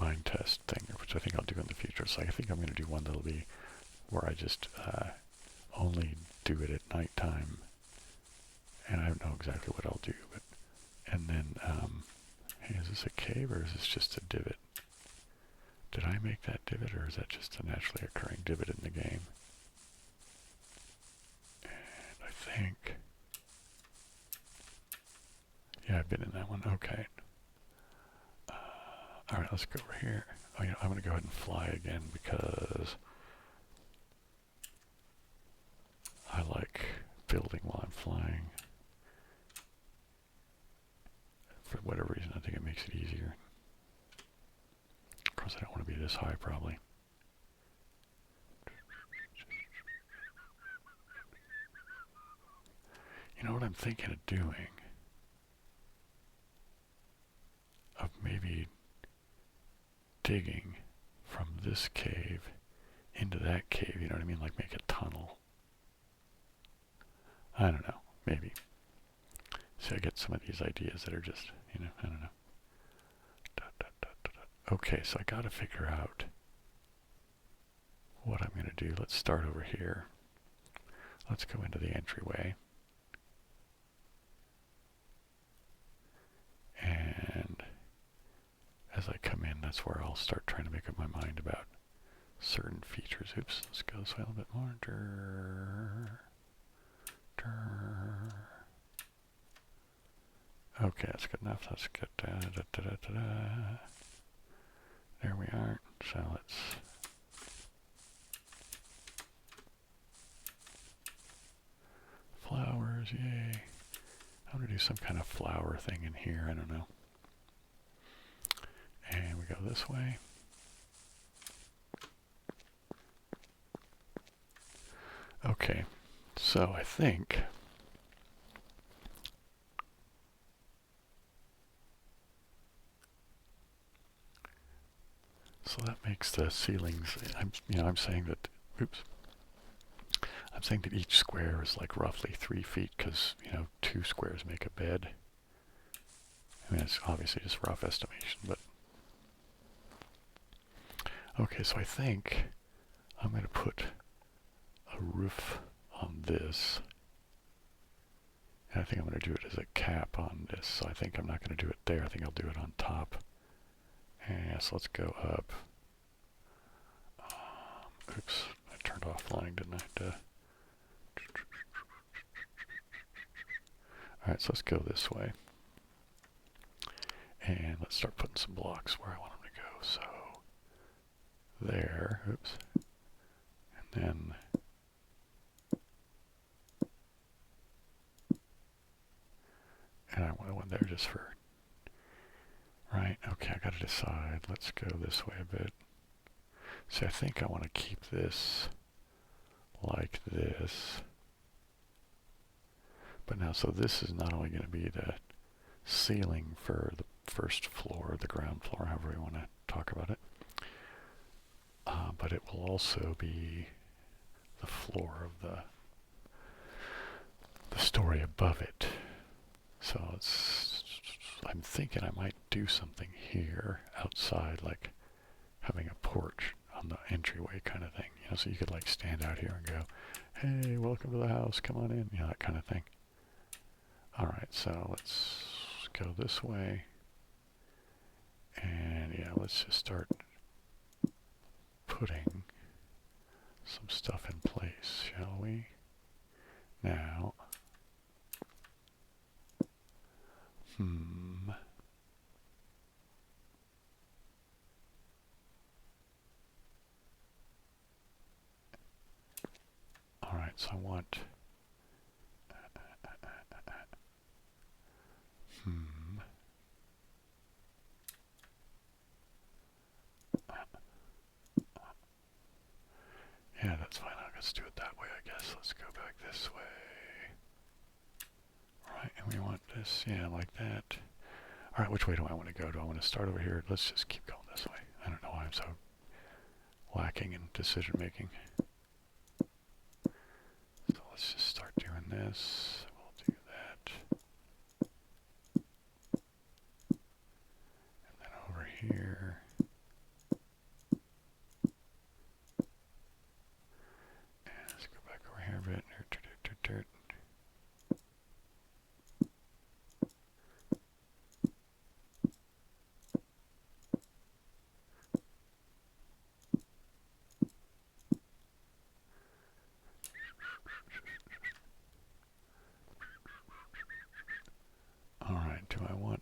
Minetest thing, which I think I'll do in the future. So I think I'm going to do one that'll be where I just only do it at nighttime, and I don't know exactly what I'll do, but and then hey, is this a cave or is this just a divot? Did I make that divot, or is that just a naturally occurring divot in the game? And I think Yeah, I've been in that one. Okay. Alright, let's go over here. Oh, you know, I'm going to go ahead and fly again because I like building while I'm flying. For whatever reason, I think it makes it easier. Of course, I don't want to be this high, probably. You know what I'm thinking of doing? Of maybe digging from this cave into that cave, you know what I mean? Like make a tunnel. I don't know, maybe. See, I get some of these ideas that are just, you know, I don't know. Okay, so I gotta figure out what I'm gonna do. Let's start over here. Let's go into the entryway. And as I come in, that's where I'll start trying to make up my mind about certain features. Oops, let's go this way a little bit more. Okay, that's good enough. That's good. There we are. So let's flowers, yay. I'm gonna do some kind of flower thing in here, I don't know. And we go this way. Okay, so I think so that makes the ceilings, I'm saying that, oops, I'm saying that each square is like roughly 3 feet because, 2 squares make a bed. I mean, it's obviously just rough estimation, but okay, so I think I'm going to put a roof on this. And I think I'm going to do it as a cap on this. So I think I'm not going to do it there. I think I'll do it on top. And so let's go up. Oops, I turned off flying, didn't I? Alright, so let's go this way. And let's start putting some blocks where I want them to go. So there, oops. And then and I want one there just for, right, okay, I gotta decide. Let's go this way a bit. See, I think I want to keep this like this. But now, so this is not only going to be the ceiling for the first floor, the ground floor, however you want to talk about it, but it will also be the floor of the story above it. So I'm thinking I might do something here outside, like having a porch on the entryway kind of thing, so you could like stand out here and go, hey, welcome to the house, come on in, that kind of thing. Alright, so let's go this way, and yeah, let's just start putting some stuff in place, shall we? Now, alright, so I want, yeah, that's fine, let's do it that way, I guess. Let's go back this way. Alright, and we want this, yeah, like that. Alright, which way do I want to go? Do I want to start over here? Let's just keep going this way. I don't know why I'm so lacking in decision making. So let's just start doing this. We'll do that. And then over here. And let's go back over here a bit.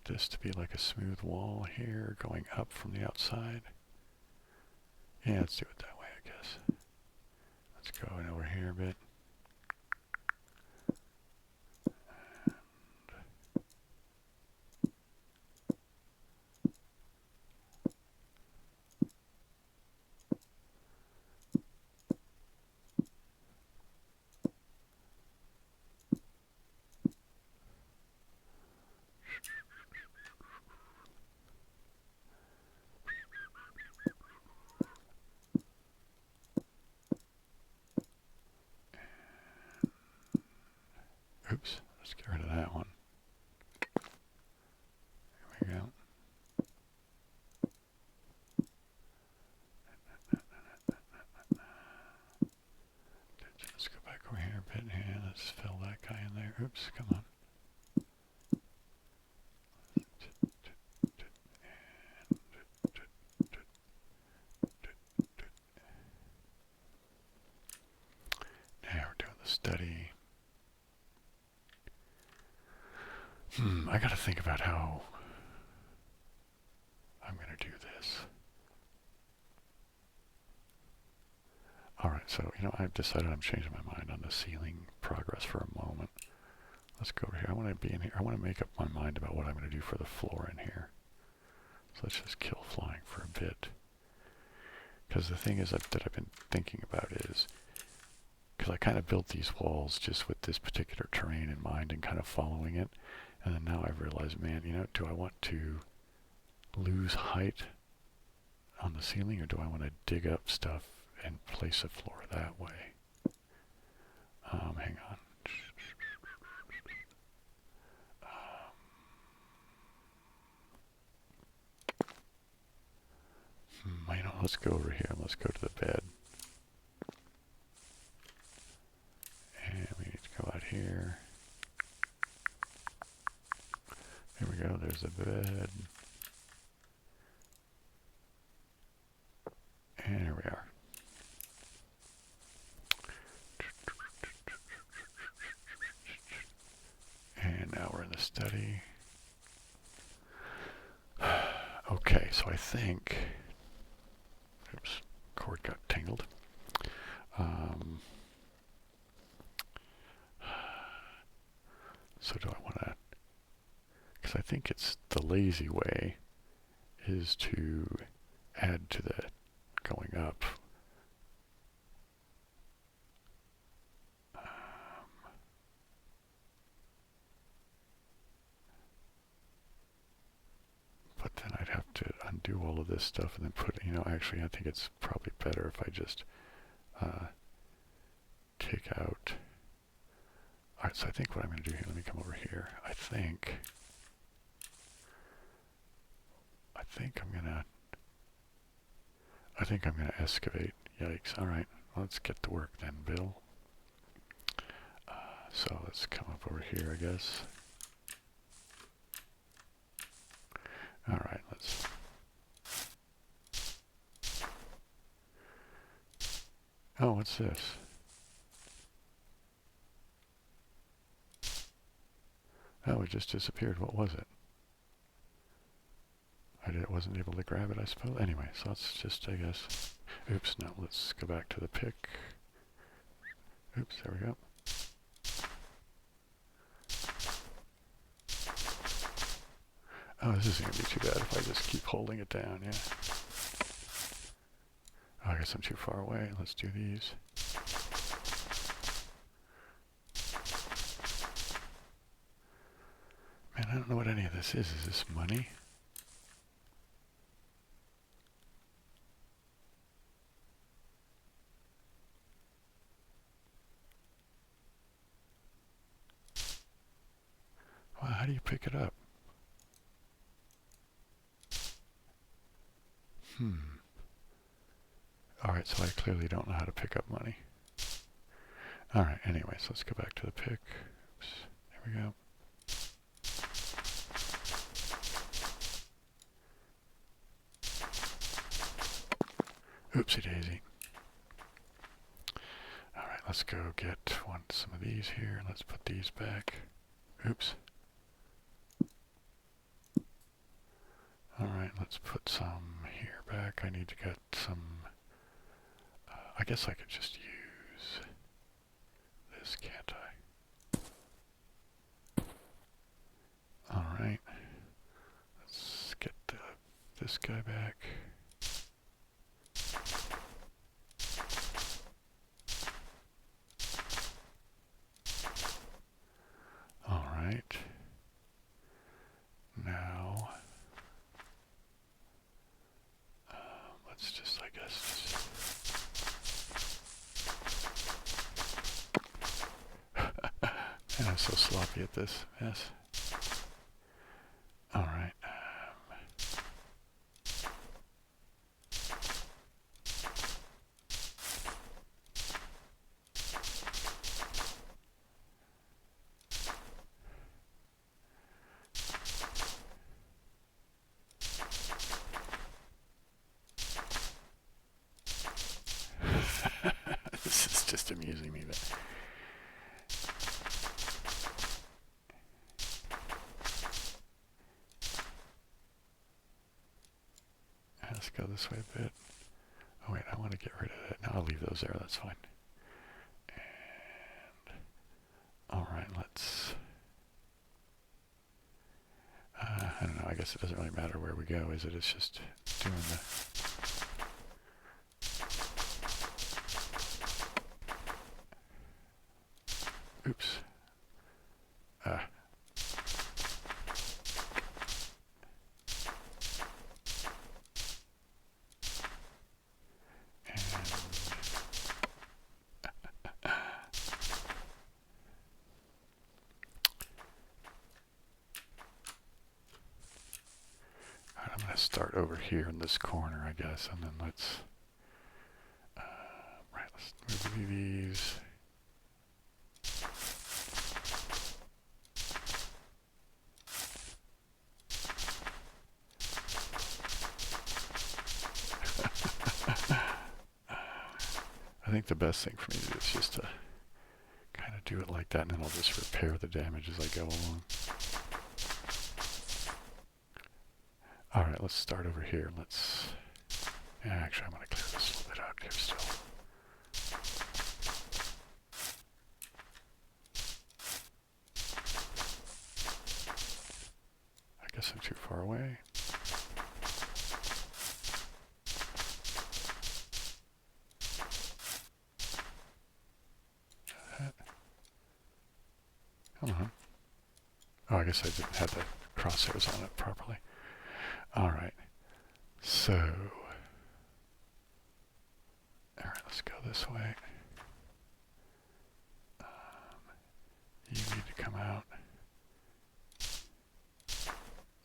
want this to be like a smooth wall here going up from the outside. Yeah, let's do it that way, I guess. Let's go in over here a bit. Oops, let's get rid of that one. There we go. Let's go back over here a bit. Yeah, let's fill that guy in there. Oops, come on. Now we're doing the study. I gotta think about how I'm gonna do this. Alright, so, you know, I've decided I'm changing my mind on the ceiling progress for a moment. Let's go over here. I want to be in here. I want to make up my mind about what I'm going to do for the floor in here. So let's just kill flying for a bit. Because the thing is that I've been thinking about is, because I kind of built these walls just with this particular terrain in mind and kind of following it. And then now I've realized, man, you know, do I want to lose height on the ceiling, or do I want to dig up stuff and place a floor that way? Hang on. You know, let's go over here and let's go to the bed. And we need to go out here. Here we go, there's the bed. And here we are. And now we're in the study. Okay, so I think, oops, cord got tangled. So do I want to, because I think it's the lazy way is to add to the going up. But then I'd have to undo all of this stuff and then put, you know, actually I think it's probably better if I just take out. Alright, so I think what I'm going to do here, let me come over here. I think I'm going to excavate. Yikes. Alright, let's get to work then, Bill. So let's come up over here, I guess. Alright, let's... Oh, what's this? Oh, it just disappeared. What was it? Wasn't able to grab it, I suppose. Anyway, so let's just, I guess... Oops, no, let's go back to the pick. Oops, there we go. Oh, this isn't going to be too bad if I just keep holding it down, yeah. Oh, I guess I'm too far away. Let's do these. Man, I don't know what any of this is. Is this money? Well, how do you pick it up? Alright, so I clearly don't know how to pick up money. Alright, anyways, let's go back to the pick. Oops, there we go. Oopsie daisy. Alright, let's go get some of these here. Let's put these back. Oops. Alright, let's put some here back. I need to get some... I guess I could just use this, can't I? Alright. Let's get this guy back. Alright. Now, let's just, I guess, and I'm so sloppy at this mess. Alright. This is just amusing me, but let's go this way a bit. Oh wait, I want to get rid of that. No, I'll leave those there, that's fine. And alright, let's I don't know, I guess it doesn't really matter where we go, is it? It's just doing the... Oops. I'm going to start over here in this corner, I guess, and then let's... right, let's move these... I think the best thing for me to do is just to kind of do it like that, and then I'll just repair the damage as I go along. Alright, let's start over here. Let's... Yeah, actually, I'm going to clear this a little bit out here still. I guess I'm too far away. Oh, I guess I didn't have the crosshairs on it properly. Alright, so... Alright, let's go this way. You need to come out.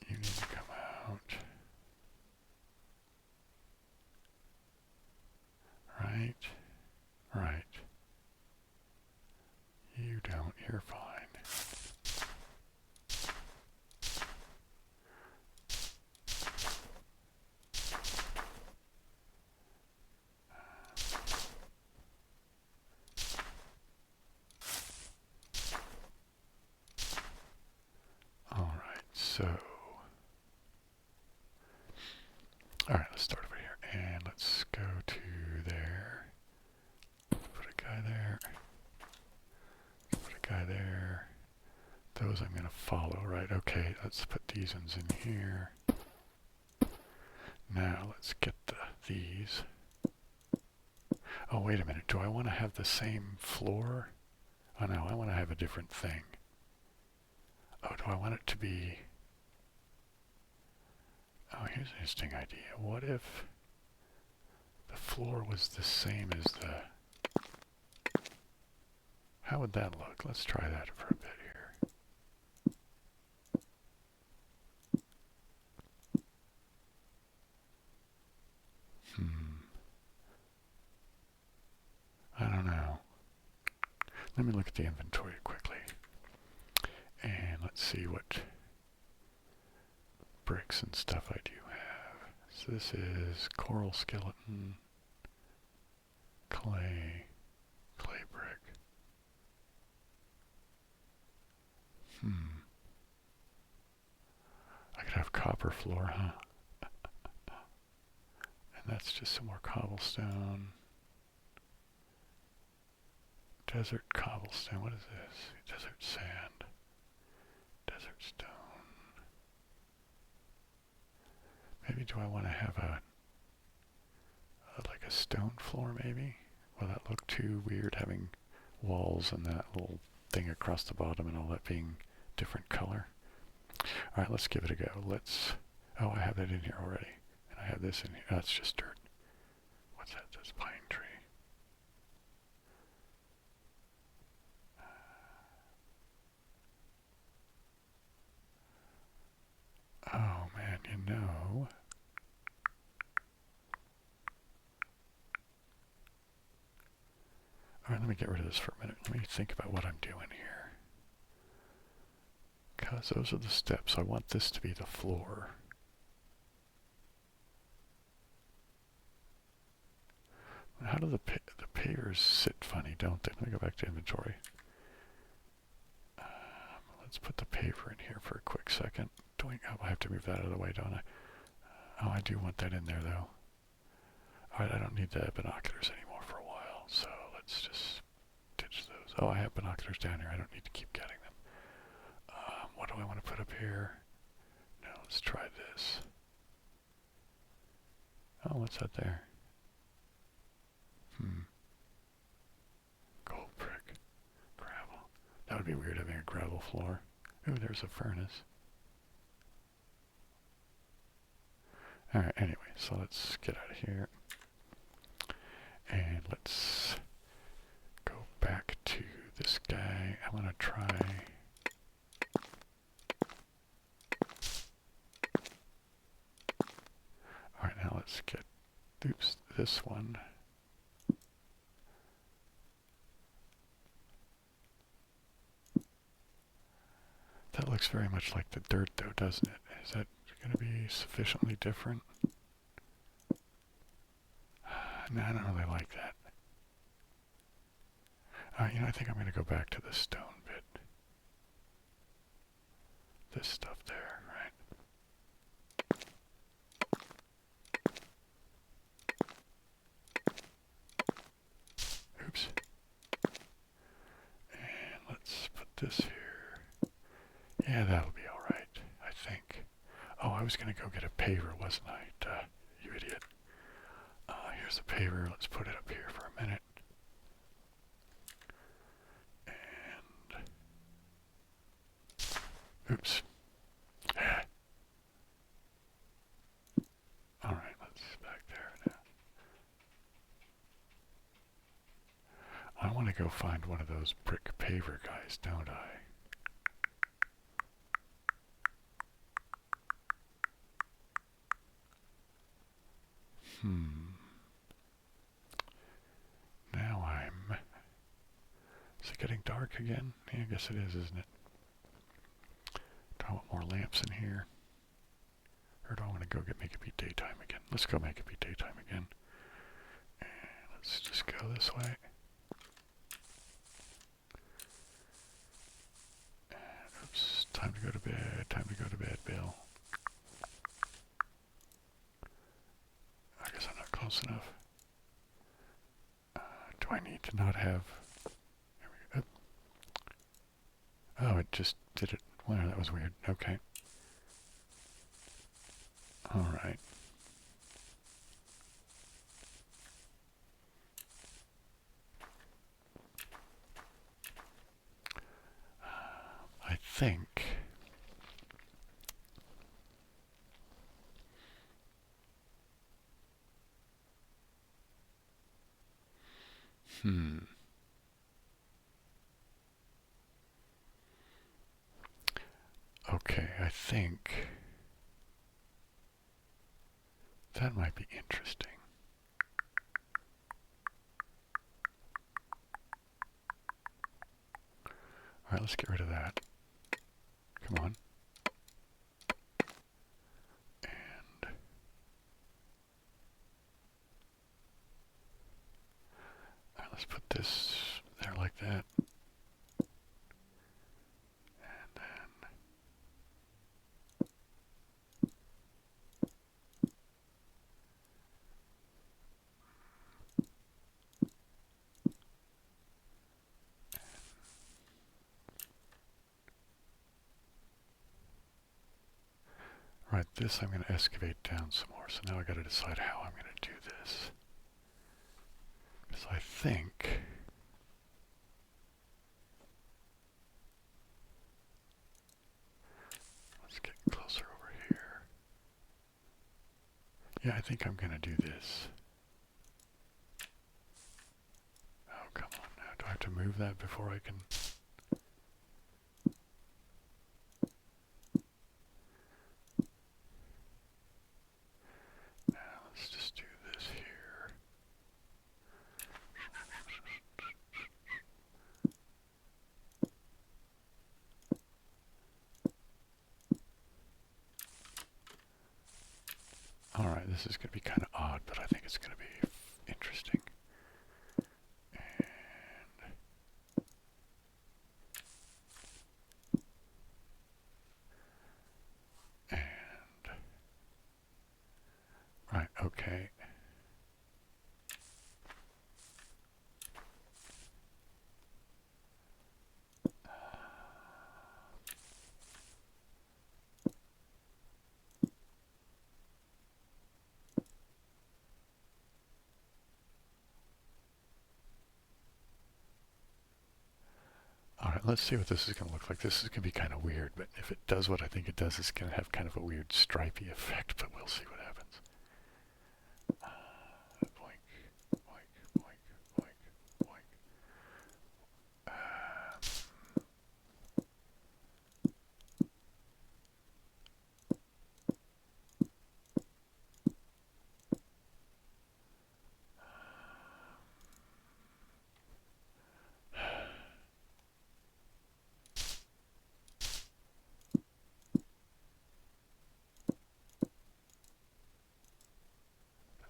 You need to come out. Right. Right. You don't, you're fine. So, alright, let's start over here, and let's go to there, put a guy there, put a guy there, those I'm going to follow, right? Okay, let's put these ones in here. Now, let's get these. Oh, wait a minute, do I want to have the same floor? Oh no, I want to have a different thing. Oh, do I want it to be... Oh, here's an interesting idea. What if the floor was the same as the... How would that look? Let's try that for a bit here. I don't know. Let me look at the inventory quickly. And let's see what bricks and stuff I do have. So this is coral skeleton, clay brick. I could have copper floor, huh? that's just some more cobblestone. Desert cobblestone. What is this? Desert sand. Desert stone. Maybe do I want to have like a stone floor maybe? Will that look too weird having walls and that little thing across the bottom and all that being different color? Alright, let's give it a go. Oh, I have that in here already. And I have this in here. Oh, it's just dirt. What's that? That's pine tree. Oh man, you know. Alright, let me get rid of this for a minute. Let me think about what I'm doing here. Because those are the steps. I want this to be the floor. How do the pavers sit funny, don't they? Let me go back to inventory. Let's put the paver in here for a quick second. Oh, I have to move that out of the way, don't I? Oh, I do want that in there, though. Alright, I don't need the binoculars anymore for a while, so let's just ditch those. Oh, I have binoculars down here. I don't need to keep getting them. What do I want to put up here? No, let's try this. Oh, what's that there? Gold brick. Gravel. That would be weird having a gravel floor. Ooh, there's a furnace. Alright, anyway, so let's get out of here. And let's go back to this guy. I want to try... Alright, now let's get... Oops, this one. That looks very much like the dirt, though, doesn't it? Is that going to be sufficiently different? No, I don't really like that. You know, I think I'm going to go back to the stone bit. This stuff there, right? Oops. And let's put this here. Yeah, that'll be alright, I think. Oh, I was going to go get a paver, wasn't I? You idiot. Here's the paver. Let's put it up here for a minute. And... Oops. Alright, let's back there now. I want to go find one of those brick paver guys, don't I? Now I'm... Is it getting dark again? Yeah, I guess it is, isn't it? Do I want more lamps in here? Or do I want to go make it be daytime again? Let's go make it be daytime again. And let's just go this way. And, oops, time to go to bed. Time to go to bed, Bill. I guess I'm not close enough. Do I need to not have... There we go. Oh, it just did it. Wow, that was weird. Okay. Alright. I think... Okay, I think that might be interesting. Alright, let's get rid of that. Come on. And alright, let's put this there like that. And then Alright, this I'm going to excavate down some more. So now I got to decide how I'm going to do this. Because I think... Let's get closer over here. Yeah, I think I'm going to do this. Oh, come on now. Do I have to move that before I can... Now, let's just do this here. Alright, this is going to be kind of odd, but I think it's going to be interesting. Right, okay. Alright, let's see what this is going to look like. This is going to be kind of weird, but if it does what I think it does, it's going to have kind of a weird stripy effect, but we'll see what happens. Boink, boink, boink, boink, boink.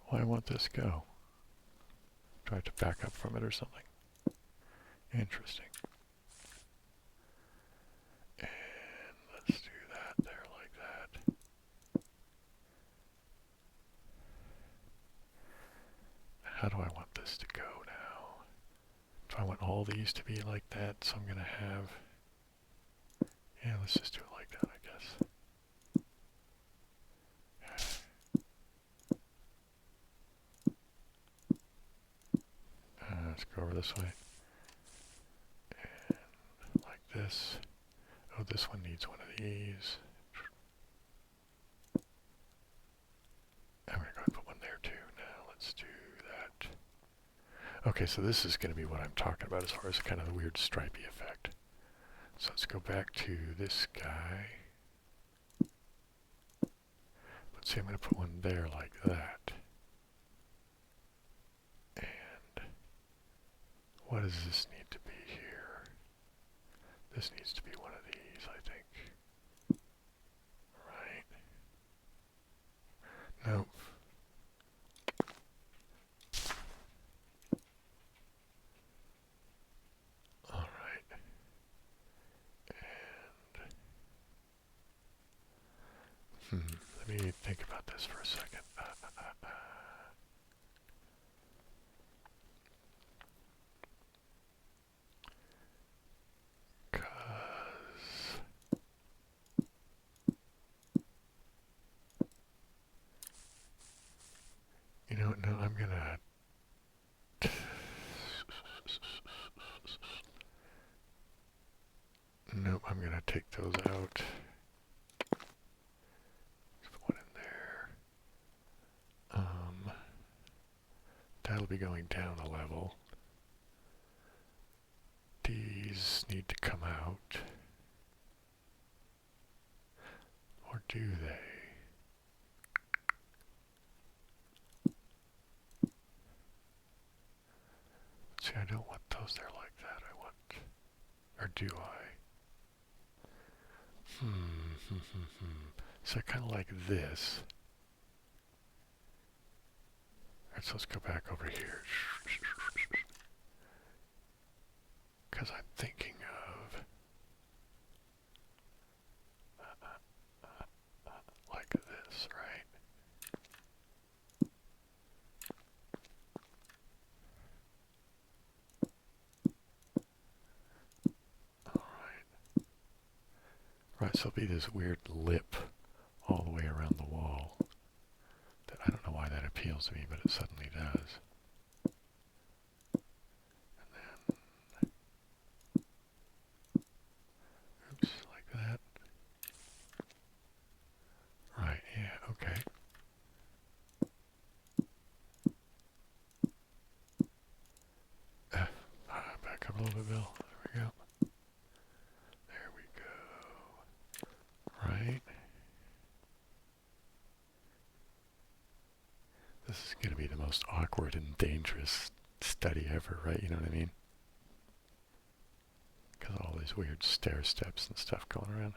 Why won't this go? Do I have to back up from it or something? Interesting. And let's do that there like that. How do I want this to go now? Do I want all these to be like that? So I'm going to have... Yeah, let's just do it like that, I guess. Let's go over this way. And like this. Oh, this one needs one of these. And we're going to put one there too. Now let's do that. Okay, so this is going to be what I'm talking about as far as kind of the weird stripy effect. So let's go back to this guy. Let's see, I'm going to put one there like that. And what does this need to be here? This needs to be one of these, I think. Right? Nope. Alright. And... let me think about this for a second. You know, no, I'm gonna... Nope, I'm gonna take those out. Put one in there. That'll be going down a level. These need to come out. Or do they? See, I don't want those there like that. I want... Or do I? So I kind of like this. Alright, so let's go back over here. Because I'm thinking of... like this, right? Alright. Right, so it'll be this weird lip all the way around supposed to be, but it suddenly does. And then, oops, like that. Right, yeah, okay. Back up a little bit, Bill. There we go. There we go. Right. This is going to be the most awkward and dangerous study ever, right? You know what I mean? Because of all these weird stair steps and stuff going around.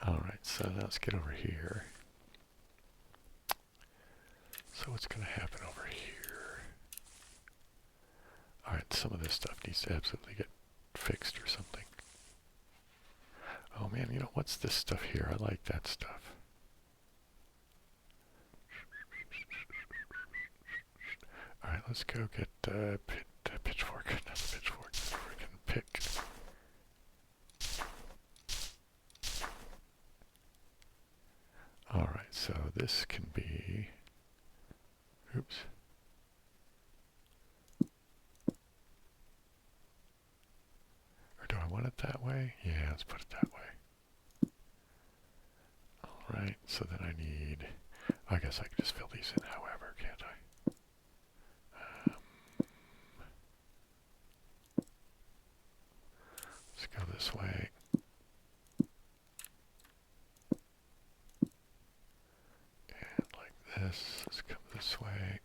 Alright, so now let's get over here. So what's going to happen over here? Alright, some of this stuff needs to absolutely get fixed or something. Oh man, you know, what's this stuff here? I like that stuff. Alright, let's go get a pitchfork. Not a pitchfork, freaking pick. Alright, so this can be... Oops. Or do I want it that way? Yeah, let's put it that way. Alright, so then I need... I guess I can just fill these in however, can't I? Let's go this way. And like this. Let's come this way.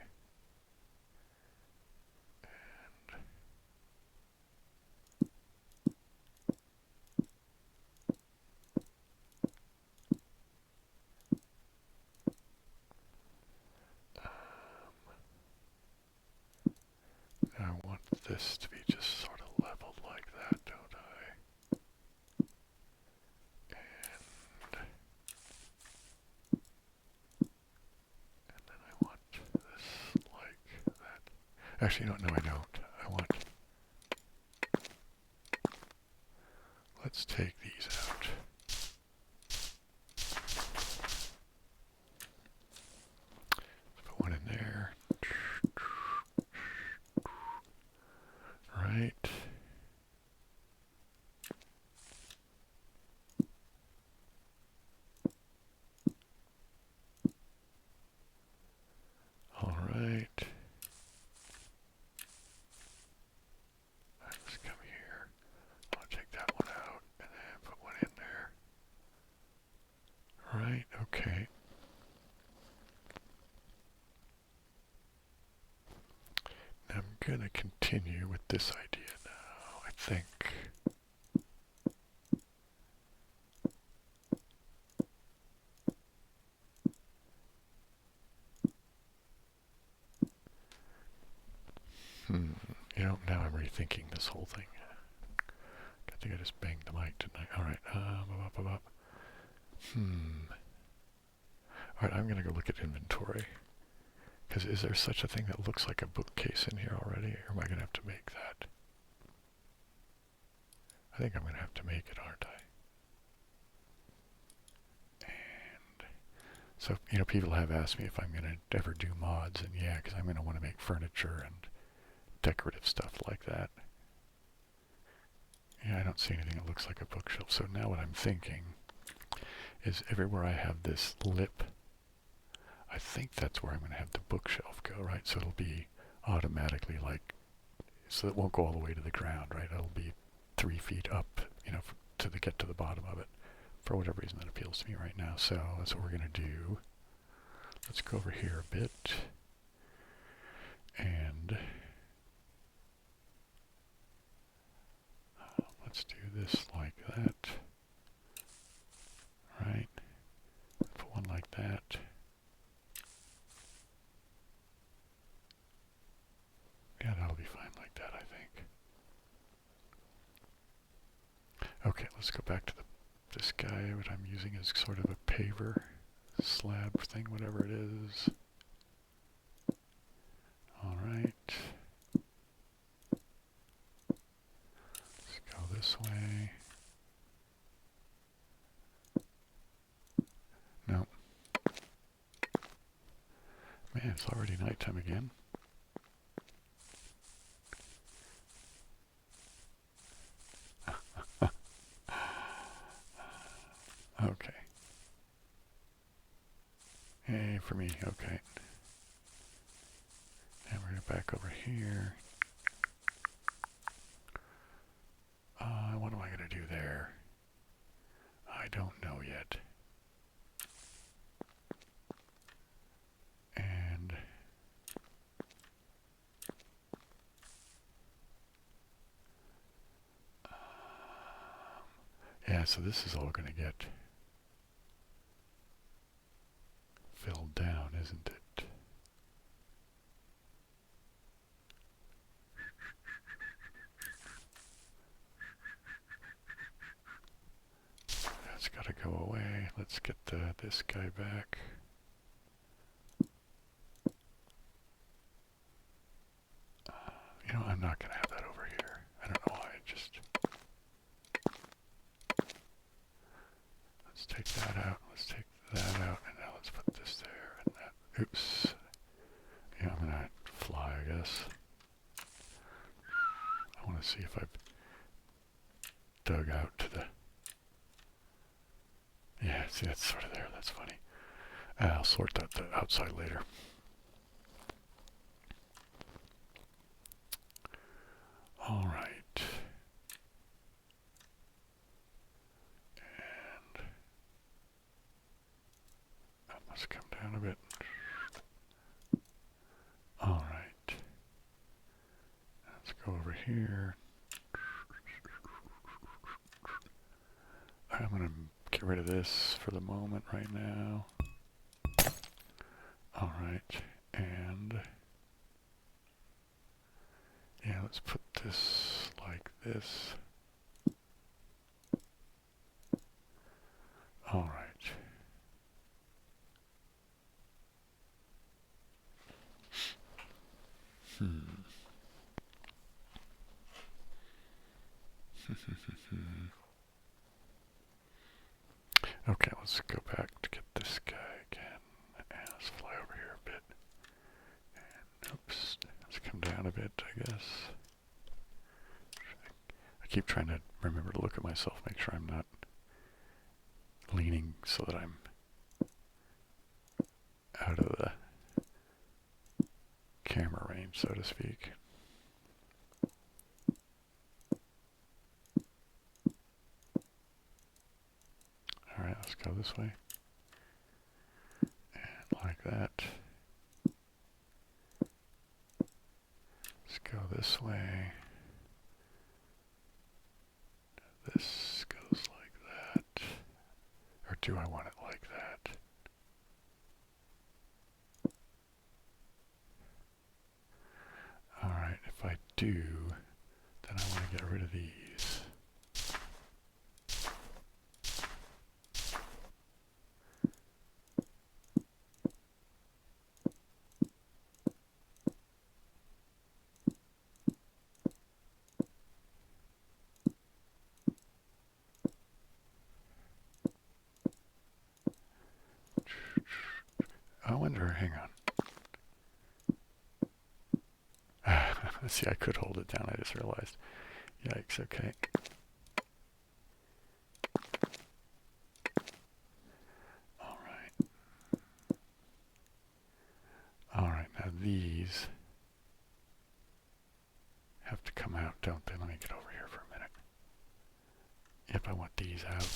And I want this to be just sort of leveled like that, don't I? And then I want this like that. Actually, no, I don't. I want... Let's take these out. Put one in there. Right. All right. Let's come here. I'll take that one out and then put one in there. Right, okay. Now I'm gonna continue with this idea now, I think. You know, now I'm rethinking this whole thing. I think I just banged the mic, didn't I? Alright, up. Alright, I'm gonna go look at inventory. Because is there such a thing that looks like a bookcase in here already, or am I gonna have to make that? I think I'm gonna have to make it, aren't I? And so, you know, people have asked me if I'm gonna ever do mods, and yeah, because I'm gonna want to make furniture and decorative stuff like that. Yeah, I don't see anything that looks like a bookshelf. So now what I'm thinking is everywhere I have this lip, I think that's where I'm going to have the bookshelf go, right? So it'll be automatically like, so it won't go all the way to the ground, right? It'll be 3 feet up, you know, to get to the bottom of it. For whatever reason that appeals to me right now. So that's what we're going to do. Let's go over here a bit. And let's do this like that. Right? Put one like that. Yeah, that'll be fine like that, I think. Okay, let's go back to this guy, what I'm using as sort of a paver slab thing, whatever it is. Alright. Let's go this way. No. it's already nighttime again. Okay. Hey, for me, okay. And we're back over here. What am I going to do there? I don't know yet. And yeah, so this is all going to get filled down, isn't it? That's got to go away. Let's get this guy back. You know, I'm not going to have that over here. I don't know why. Let's take that out. Let's take that out. And now let's put this there and that. Oops. Yeah, I'm going to fly, I guess. I want to see if I've dug out to the... Yeah, see, that's sort of there. That's funny. I'll sort that outside later. All right. And that must come down a bit. All right. Let's go over here. I'm going to get rid of this for the moment right now. All right. And yeah, let's put this like this. All right. Okay, let's go back to get this guy again. And let's fly over here a bit. And oops, let's come down a bit, I guess. I keep trying to remember to look at myself, make sure I'm not leaning so that I'm out of the camera range, so to speak. Alright, let's go this way. And like that. Let's go this way. This goes like that. Or do I want it like that? Alright, if I do, then I want to get rid of these. I wonder, hang on. See, I could hold it down, I just realized. Yikes, okay. Alright. Alright, now these have to come out, don't they? Let me get over here for a minute. Yep, I want these out.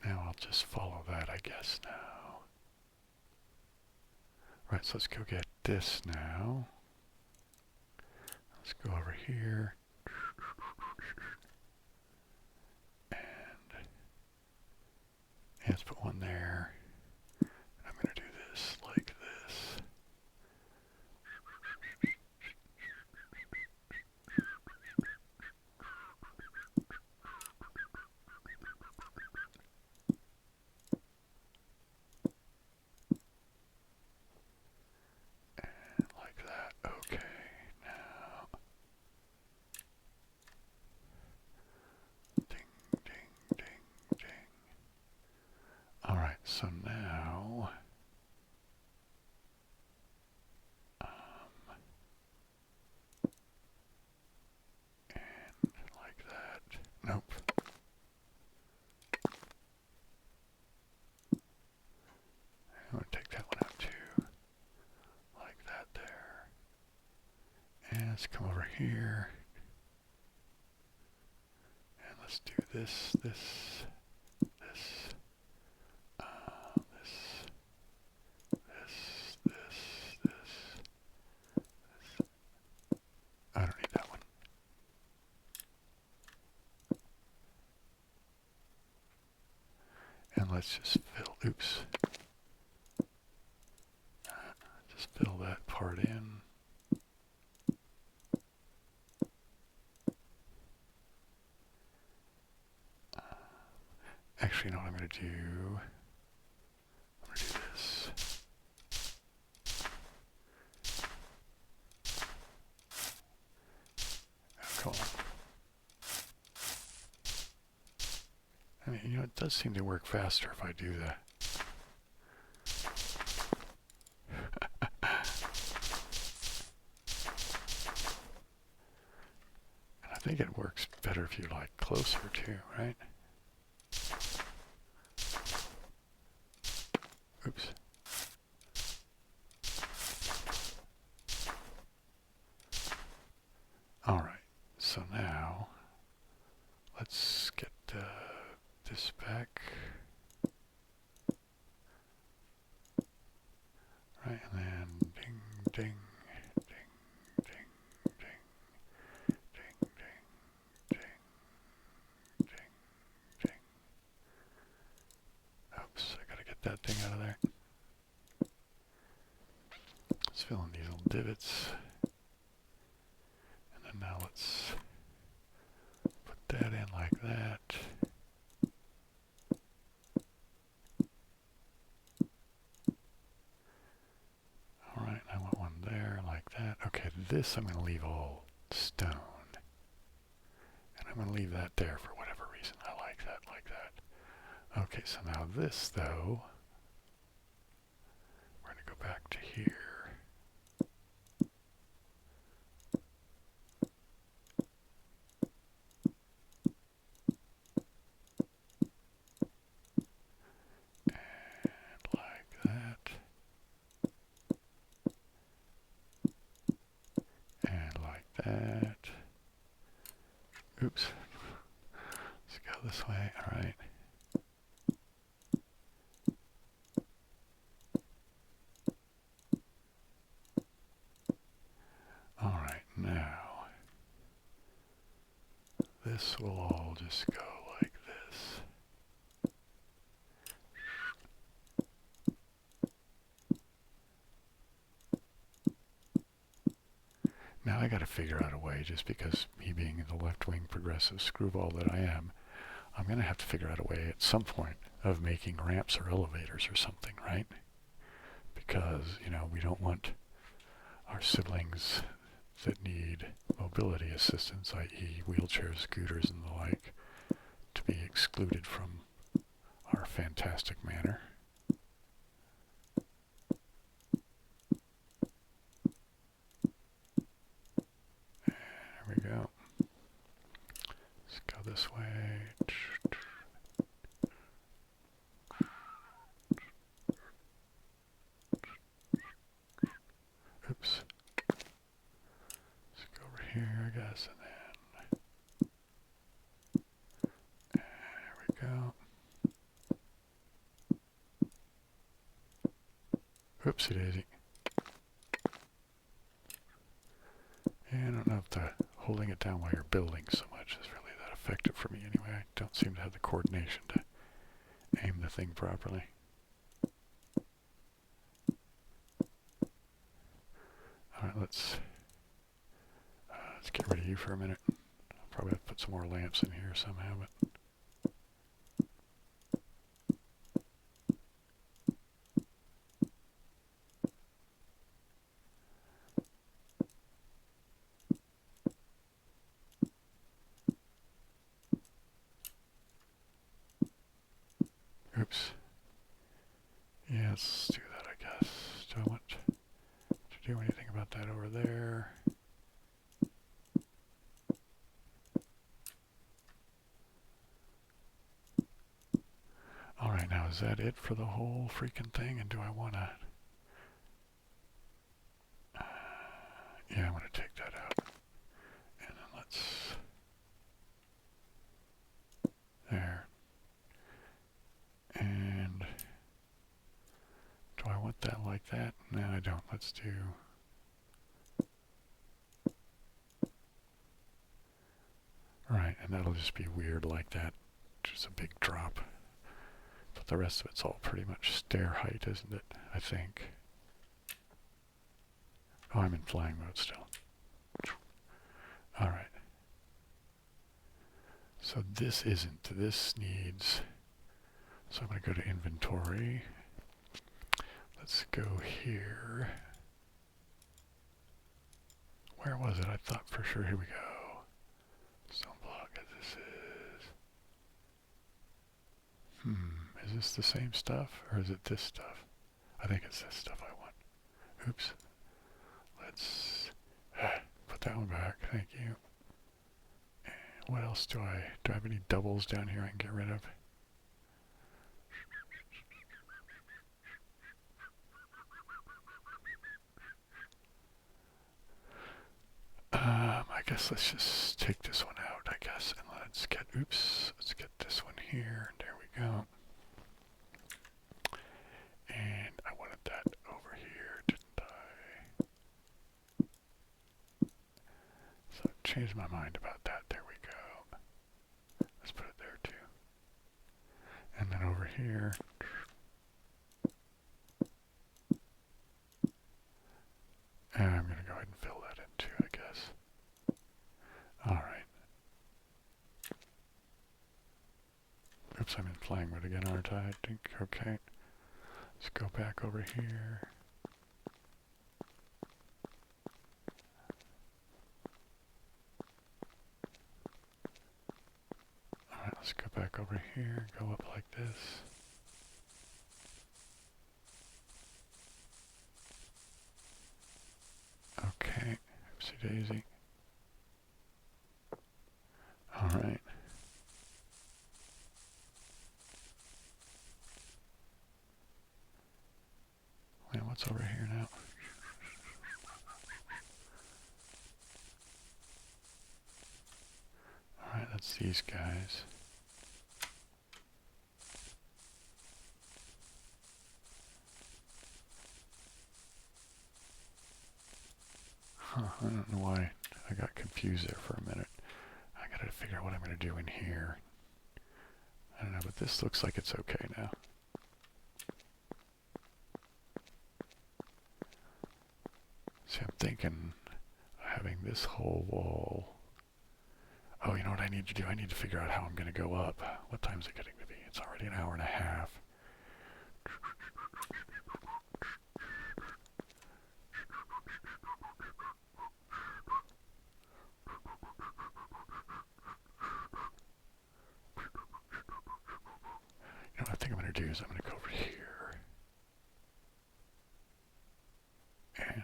Now I'll just follow that, I guess, now. Right, so let's go get this now. Let's go over here. And let's put one there. I'm going to do this like this. And like that. Okay, now here. And let's do this, this, this, this, this. I don't need that one. And let's just fill, oops. Just fill that part in. Actually, you know what I'm going to do? I'm going to do this. Oh, come on. I mean, you know, it does seem to work faster if I do that. And I think it works better if you like closer too, right? Oops. All right, so now let's get this back. Right, and then ding, ding, ding, ding, ding, ding, ding, ding, ding, ding. Oops, I gotta get that thing out of there. Let's fill in these little divots. And then now let's put that in like that. Alright, I want one there like that. Okay, this I'm going to leave all stone. And I'm going to leave that there for whatever reason. I like that, like that. Okay, so now this, though, we're going to go back to here. And like that. And like that. Oops. Let's go this way. All right. All right, now this will all just go like this. Now I got to figure out a way, just because me being the left-wing progressive screwball that I am, I'm going to have to figure out a way at some point of making ramps or elevators or something, right? Because, you know, we don't want our siblings that need mobility assistance, i.e. wheelchairs, scooters, and the like, to be excluded from our fantastic manor. There we go. Let's go this way. Oops. Let's go over here, I guess, and then there we go. Oopsie daisy. Yeah, I don't know if the holding it down while you're building so much is really that effective for me anyway. I don't seem to have the coordination to aim the thing properly. Alright, let's get rid of you for a minute. I'll probably have to put some more lamps in here somehow, but oops. Yeah, let's do that, I guess. Do I want to do anything about that over there? Alright, now is that it for the whole freaking thing? And do I want to... yeah, I'm going to take that out. want that like that? No, I don't. Let's do... Right, and that'll just be weird like that. Just a big drop. But the rest of it's all pretty much stair height, isn't it? I think. Oh, I'm in flying mode still. Alright. So this isn't. This needs... So I'm going to go to inventory. Let's go here. Where was it? I thought for sure. Here we go. Stone block as this is. Is this the same stuff or is it this stuff? I think it's this stuff I want. Oops. Let's put that one back. Thank you. And what else do I have any doubles down here I can get rid of? I guess let's just take this one out, I guess, and let's get this one here. There we go. And I wanted that over here, didn't I? So I changed my mind about that. There we go. Let's put it there too. And then over here. And I'm going to go ahead and fill that in too, I guess. Alright. Oops, I'm in flying mode again, aren't I? I think, okay. Let's go back over here. Alright, let's go back over here, go up like this. Okay, oopsie daisy. Alright. Wait, what's over here now? Alright, that's these guys. Huh, I don't know why I got confused there for a minute. I gotta figure out what I'm gonna do in here. I don't know, but this looks like it's okay now. See, I'm thinking having this whole wall. Oh, you know what I need to do? I need to figure out how I'm gonna go up. What time is it getting to be? It's already an hour and a half. You know what I think I'm going to do is I'm going to go over here. And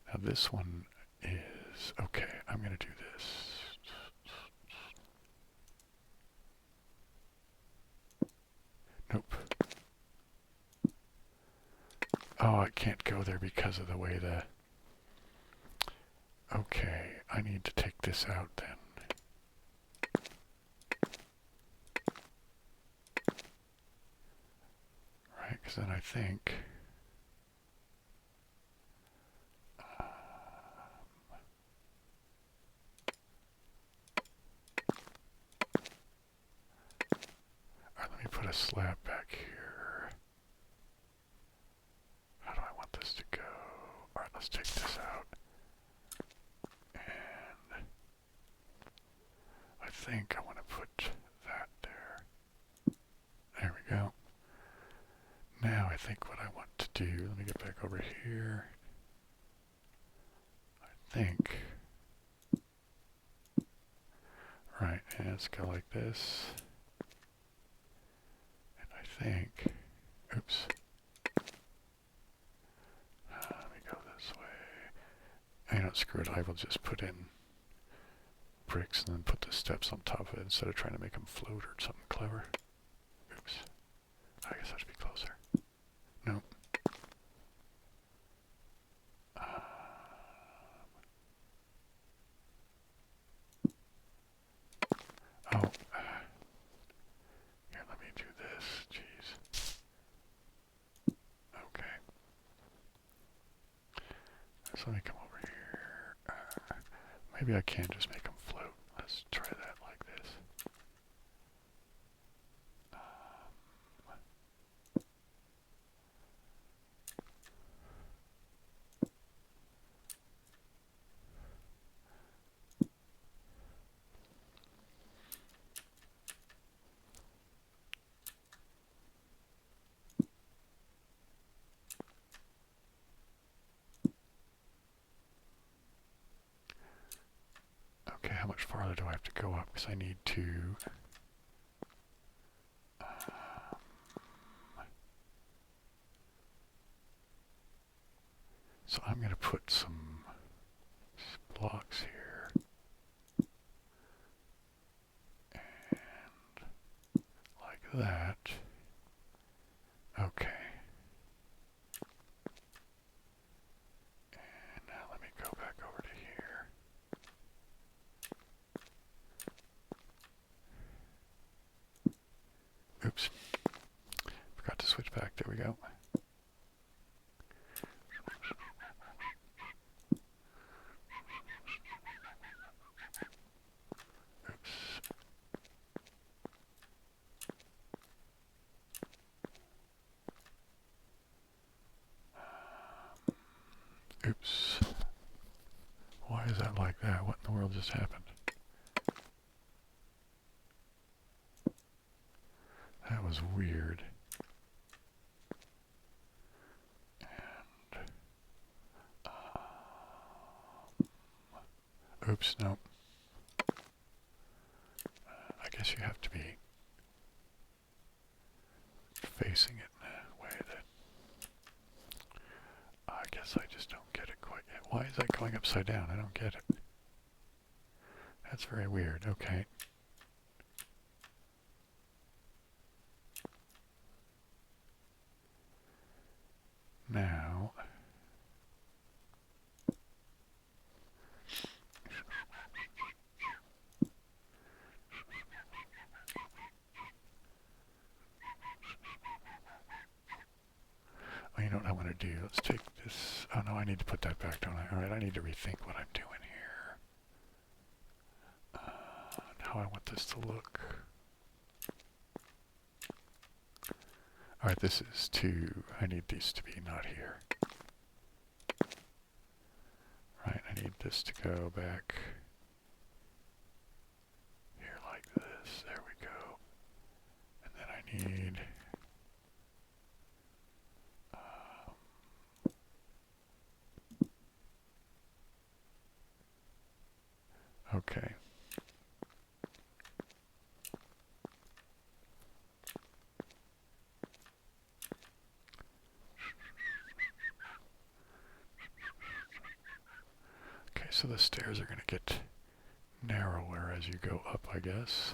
now this one is, okay, I'm going to do this. Nope. Oh, I can't go there because of the way the... Okay, I need to take this out then. Right, because then I think... Alright, let me put a slab back here. How do I want this to go? Alright, let's take this out. And I think I want to put that there. There we go. Now I think what I want to do, let me get back over here. I think, right, and let's go like this. And I think, oops. Let me go this way. And don't screw it, I will just put in bricks and then put the steps on top of it instead of trying to make them float or something clever. Oops. I guess I should be closer. No. Oh. Here, let So let me come over here. Maybe I can just make them float. Let's try that like this. Okay, how much farther do I have to go up? Because I need to... so I'm going to put some blocks here. And like that. Okay. And now let me go back over to here. Oops. Forgot to switch back. There we go. Oops. Why is that like that? What in the world just happened? That was weird. And, oops, nope. I guess you have to be facing it in a way that... I guess I just don't get it quite yet. Why is that going upside down? I don't get it. That's very weird. Okay. Now... oh, you know what I want to do? Let's take this... oh no, I need to put that back, don't I? Alright, I need to rethink what I'm doing here. And how I want this to look. Alright, this is two. I need these to be not here. Right, I need this to go back here like this. There we go. And then I need... okay. Okay, so the stairs are going to get narrower as you go up, I guess.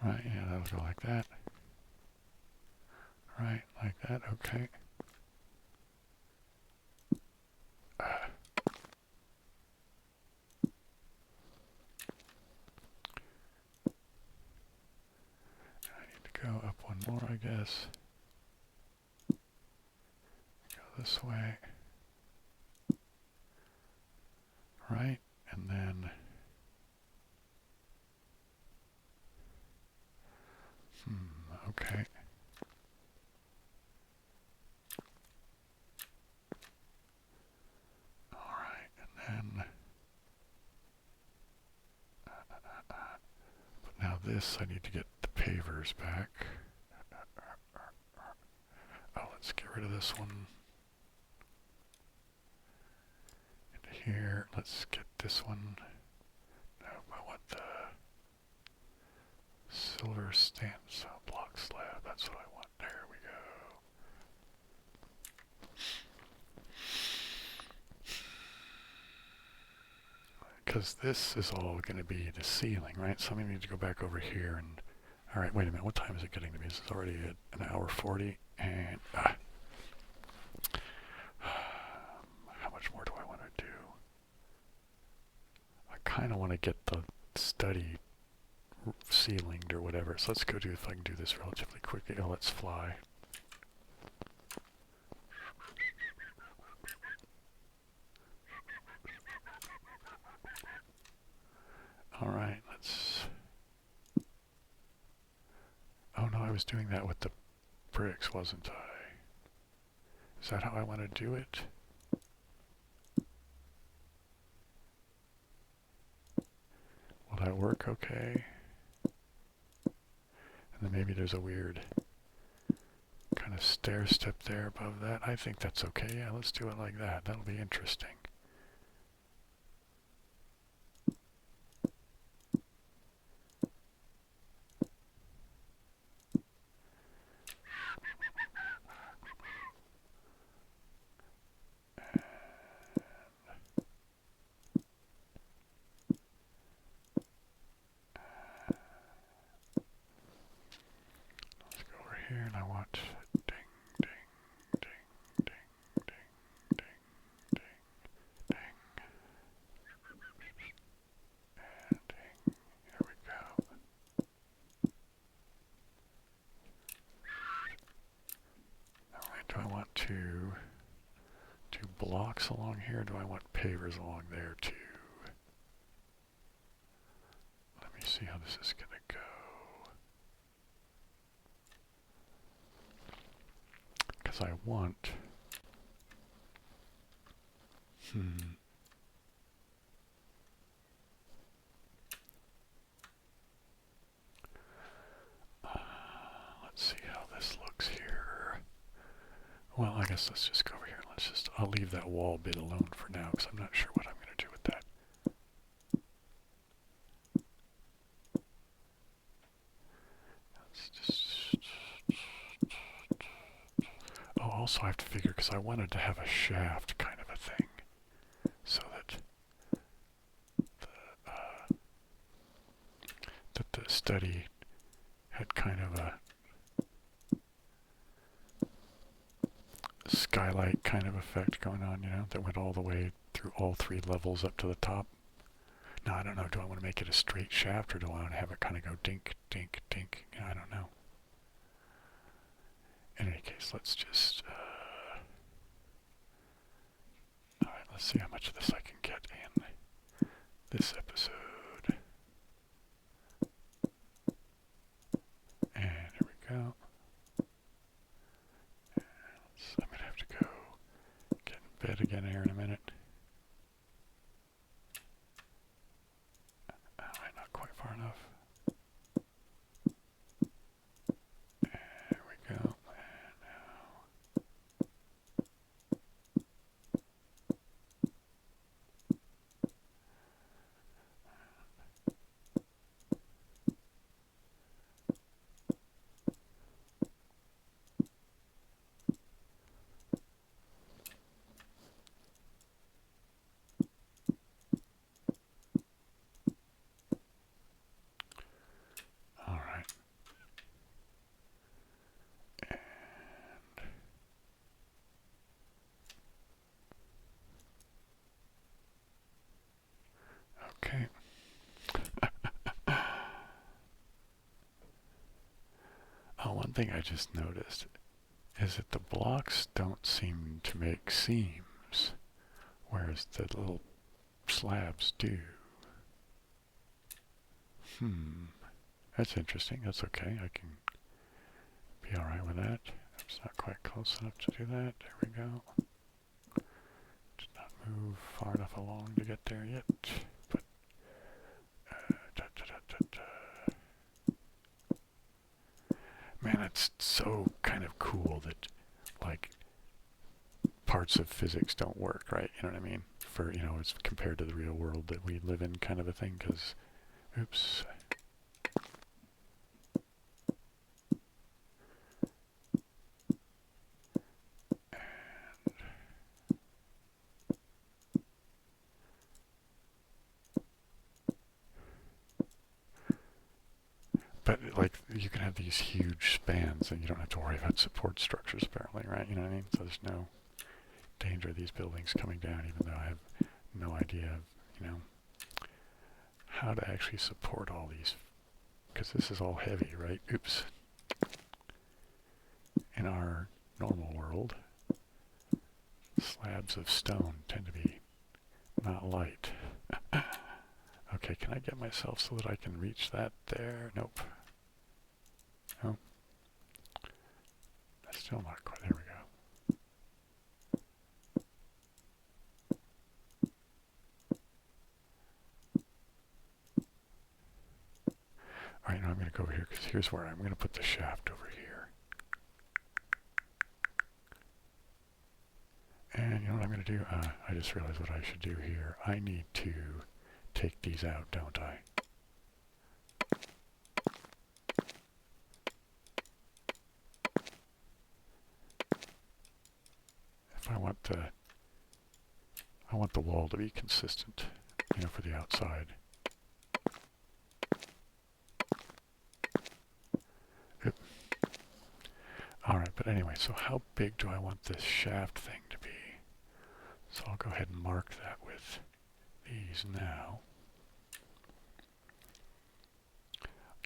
Right, yeah, that'll go like that. Right, like that, okay. I need to go up one more, I guess. Go this way. Right, and then... okay. Alright, and then... but now this, I need to get the pavers back. Oh, let's get rid of this one. Into here, let's get this one. No, I want the silver stamps block slab. That's what I want. There we go. Because this is all going to be the ceiling, right? So I'm going to need to go back over here and... alright, wait a minute. What time is it getting to be? This is already at an hour 40. And... how much more do I want to do? I kind of want to get the study ceilinged or whatever. So let's go do, if I can do this relatively quickly. Oh, let's fly. Alright, let's... Oh no, I was doing that with the bricks, wasn't I? Is that how I want to do it? Will that work okay? And then maybe there's a weird kind of stair step there above that. I think that's okay. Yeah, let's do it like that. That'll be interesting. Here, and I want ding, ding, ding, ding, ding, ding, ding, ding, and ding. Here we go. Alright, do I want to do blocks along here, or do I want pavers along there too? Let me see how this is going to go. Because I want... let's see how this looks here. Well, I guess let's just go over here. I'll leave that wall bit alone for now, because I'm not sure what I'm going to do with that. Let's just... Oh, also I have to figure, because I wanted to have a shaft kind of a thing, so that the study had kind of a skylight kind of effect going on, you know, that went all the way through all 3 levels up to the top. Now, I don't know, do I want to make it a straight shaft, or do I want to have it kind of go dink, dink, dink? You know, I don't know. In any case, let's just... Alright, let's see how much of this I can get in this episode. And here we go. I'm going to have to go get in bed again here in a minute. Alright, not quite far enough. There we go. And now... Alright. Okay. Oh, one thing I just noticed is that the blocks don't seem to make seams, whereas the little slabs do. That's interesting. That's okay. I can be alright with that. It's not quite close enough to do that. There we go. Did not move far enough along to get there yet, but man, it's so kind of cool that, like, parts of physics don't work, right? You know what I mean? For, you know, as compared to the real world that we live in, kind of a thing, because, oops. But, like, you can have these huge spans and you don't have to worry about support structures, apparently, right? You know what I mean? So there's no danger of these buildings coming down, even though I have no idea of, you know, how to actually support all these because this is all heavy, right? Oops. In our normal world, slabs of stone tend to be not light. Okay, can I get myself so that I can reach that there? Nope. No. That's still not quite. There we go. Alright, now I'm going to go over here because here's where I'm going to put the shaft over here. And you know what I'm going to do? I just realized what I should do here. I need to take these out, don't I? If I want the wall to be consistent, you know, for the outside. Oop. Alright, but anyway, so how big do I want this shaft thing to be? So I'll go ahead and mark that with these now.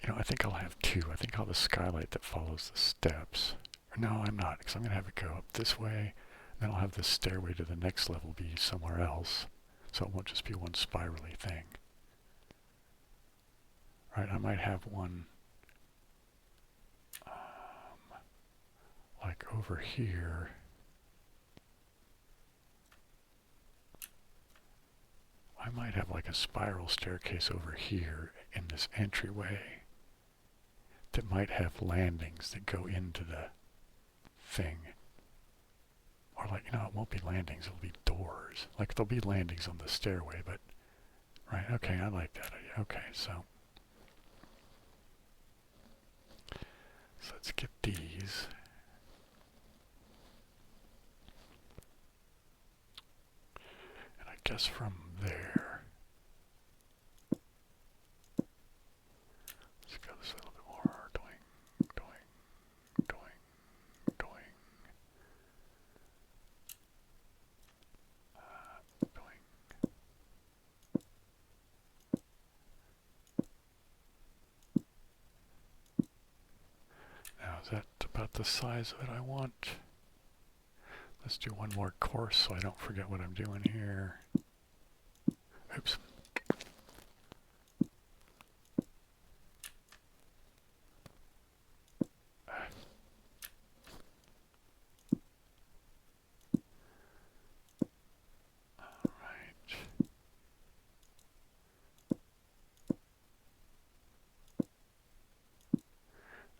You know, I think I'll have two. I think I'll have a skylight that follows the steps. Or no, I'm not, because I'm going to have it go up this way. Then I'll have the stairway to the next level be somewhere else. So it won't just be one spirally thing. Right, I might have one like over here. I might have like a spiral staircase over here in this entryway that might have landings that go into the thing. Or like, you know, it won't be landings, it'll be doors. Like there'll be landings on the stairway, but, right, okay, I like that idea. Okay, so let's get these. And I guess from there, let's go this a little bit more. Doing, doing, doing, doing. Now is that about the size of it I want? Let's do one more course so I don't forget what I'm doing here. Oops.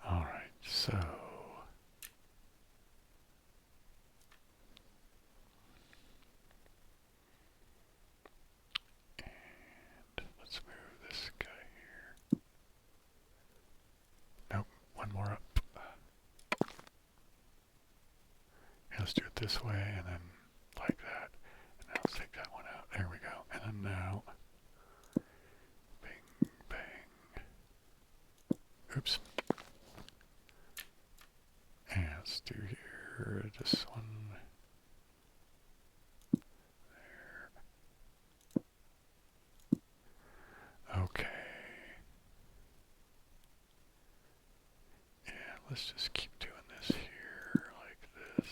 Alright, so and let's move this guy here. Nope, one more up. And let's do it this way and then like that. And now let's take that one out. There we go. And then now bing, bang. Oops. And let's do here this one. There. Okay. And let's just keep doing this here like this.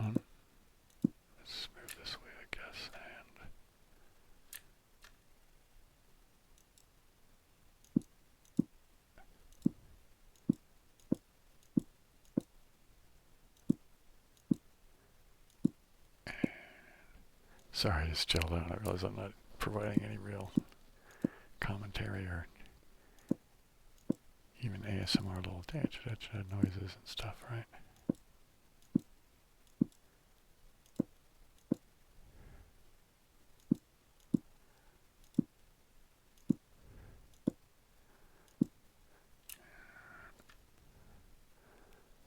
On. Let's move this way, I guess, and sorry, I just gelled out. I realize I'm not providing any real commentary or even ASMR little noises and stuff, right?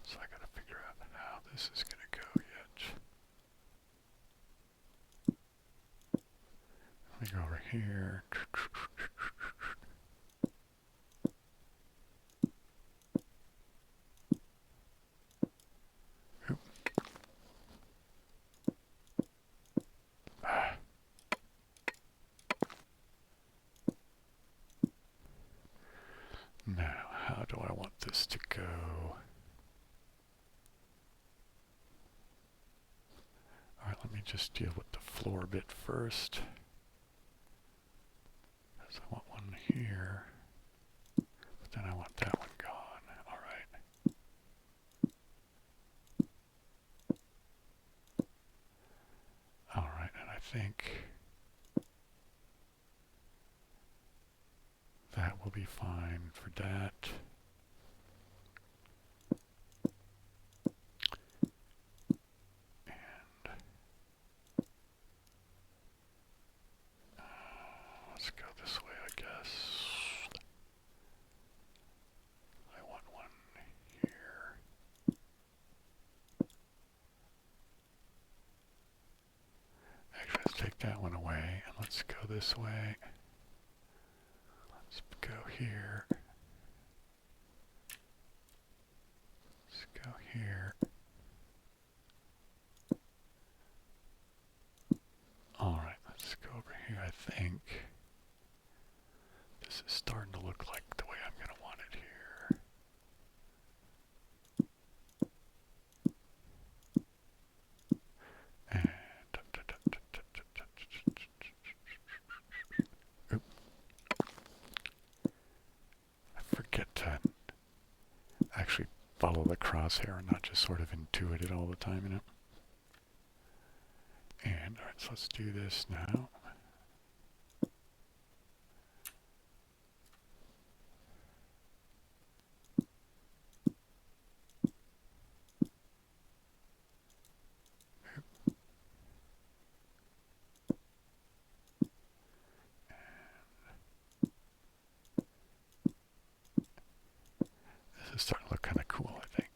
So I gotta figure out how this is gonna go yet. Let me go over here. Oop. how do I want this to go? Alright, let me just deal with the floor bit first. Because I want one here. But then I want that one gone. Alright. Alright, and I think that will be fine for that. Let's go this way, I guess. I want one here. Actually, let's take that one away and let's go this way. Let's go here. Let's go here. Alright, let's go over here, I think. This is starting to look like the way I'm going to want it here. And oop. I forget to actually follow the crosshair and not just sort of intuit it all the time, you know? And alright, so let's do this now. This is starting to look kind of cool, I think.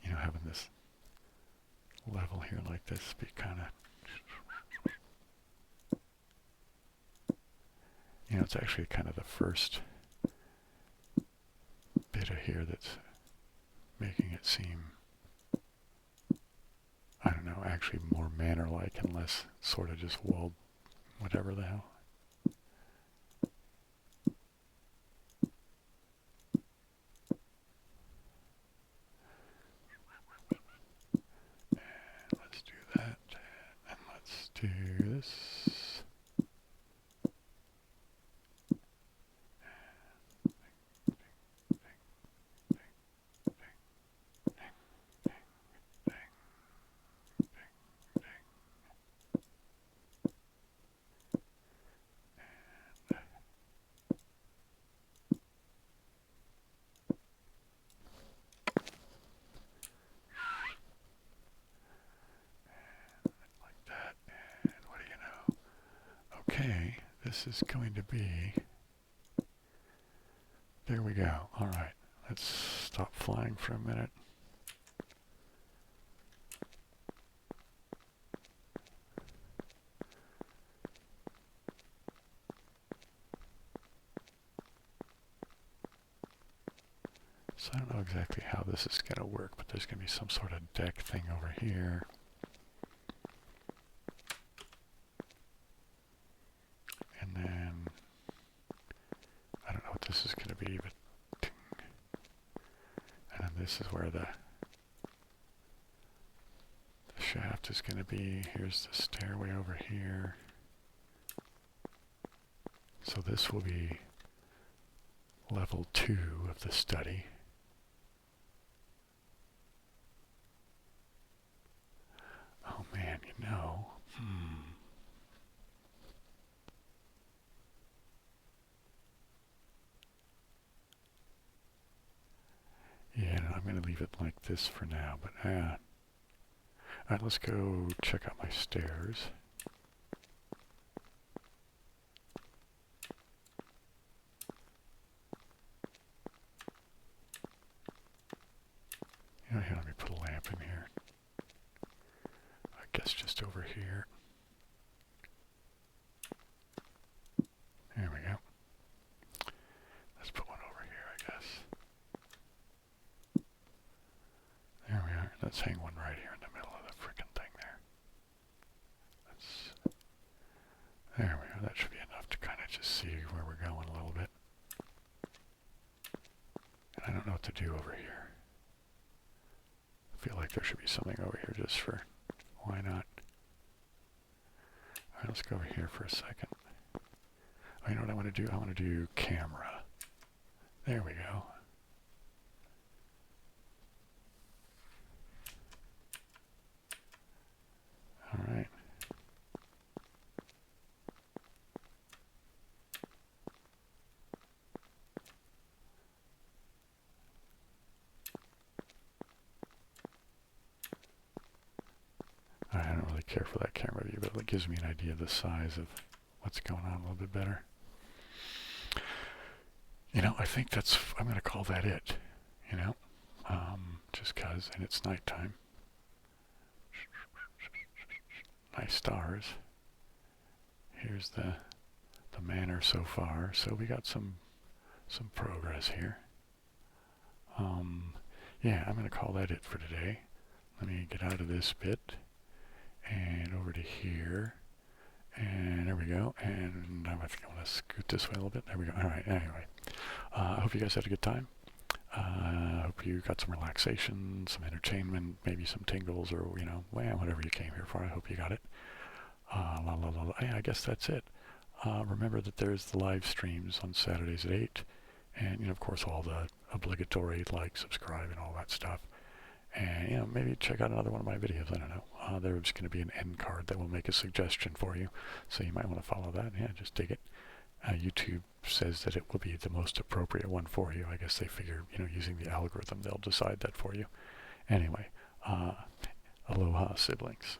You know, having this level here like this be kind of, you know, it's actually kind of the first bit of here that's making it seem, I don't know, actually more manor-like and less sort of just walled whatever the hell. And let's do that, and let's do this. Okay, this is going to be, there we go. Alright, let's stop flying for a minute. So I don't know exactly how this is going to work, but there's going to be some sort of deck thing over here. And then, I don't know what this is going to be, but and then this is where the shaft is going to be. Here's the stairway over here. So this will be level 2 of the study. Oh man, you know, yeah, no, I'm going to leave it like this for now, but alright, let's go check out my stairs. You know, here, let me put a lamp in here. I guess just over here. There we go. Let's put one over here, I guess. There we are. Let's hang one right here in the middle of the frickin' thing there. There we go. That should be enough to kind of just see where we're going a little bit. I don't know what to do over here. I feel like there should be something over here just for, why not? Alright, let's go over here for a second. Oh, you know what I want to do? I want to do camera. There we go. Alright. I don't really care for that camera view, but it gives me an idea of the size of what's going on a little bit better. You know, I think I'm going to call that it, you know, just because, and it's nighttime. Nice stars. Here's the manor so far, so we got some progress here. Yeah, I'm going to call that it for today. Let me get out of this bit and over to here, and there we go. And I think I want to scoot this way a little bit. There we go. All right. Anyway, I hope you guys had a good time. I hope you got some relaxation, some entertainment, maybe some tingles, or whatever you came here for. I hope you got it. Yeah, I guess that's it. Remember that there's the live streams on Saturdays at 8, and of course all the obligatory like, subscribe, and all that stuff. And maybe check out another one of my videos. I don't know. There's going to be an end card that will make a suggestion for you, so you might want to follow that. Yeah, just dig it. YouTube says that it will be the most appropriate one for you. I guess they figure, using the algorithm, they'll decide that for you. Anyway, aloha, siblings.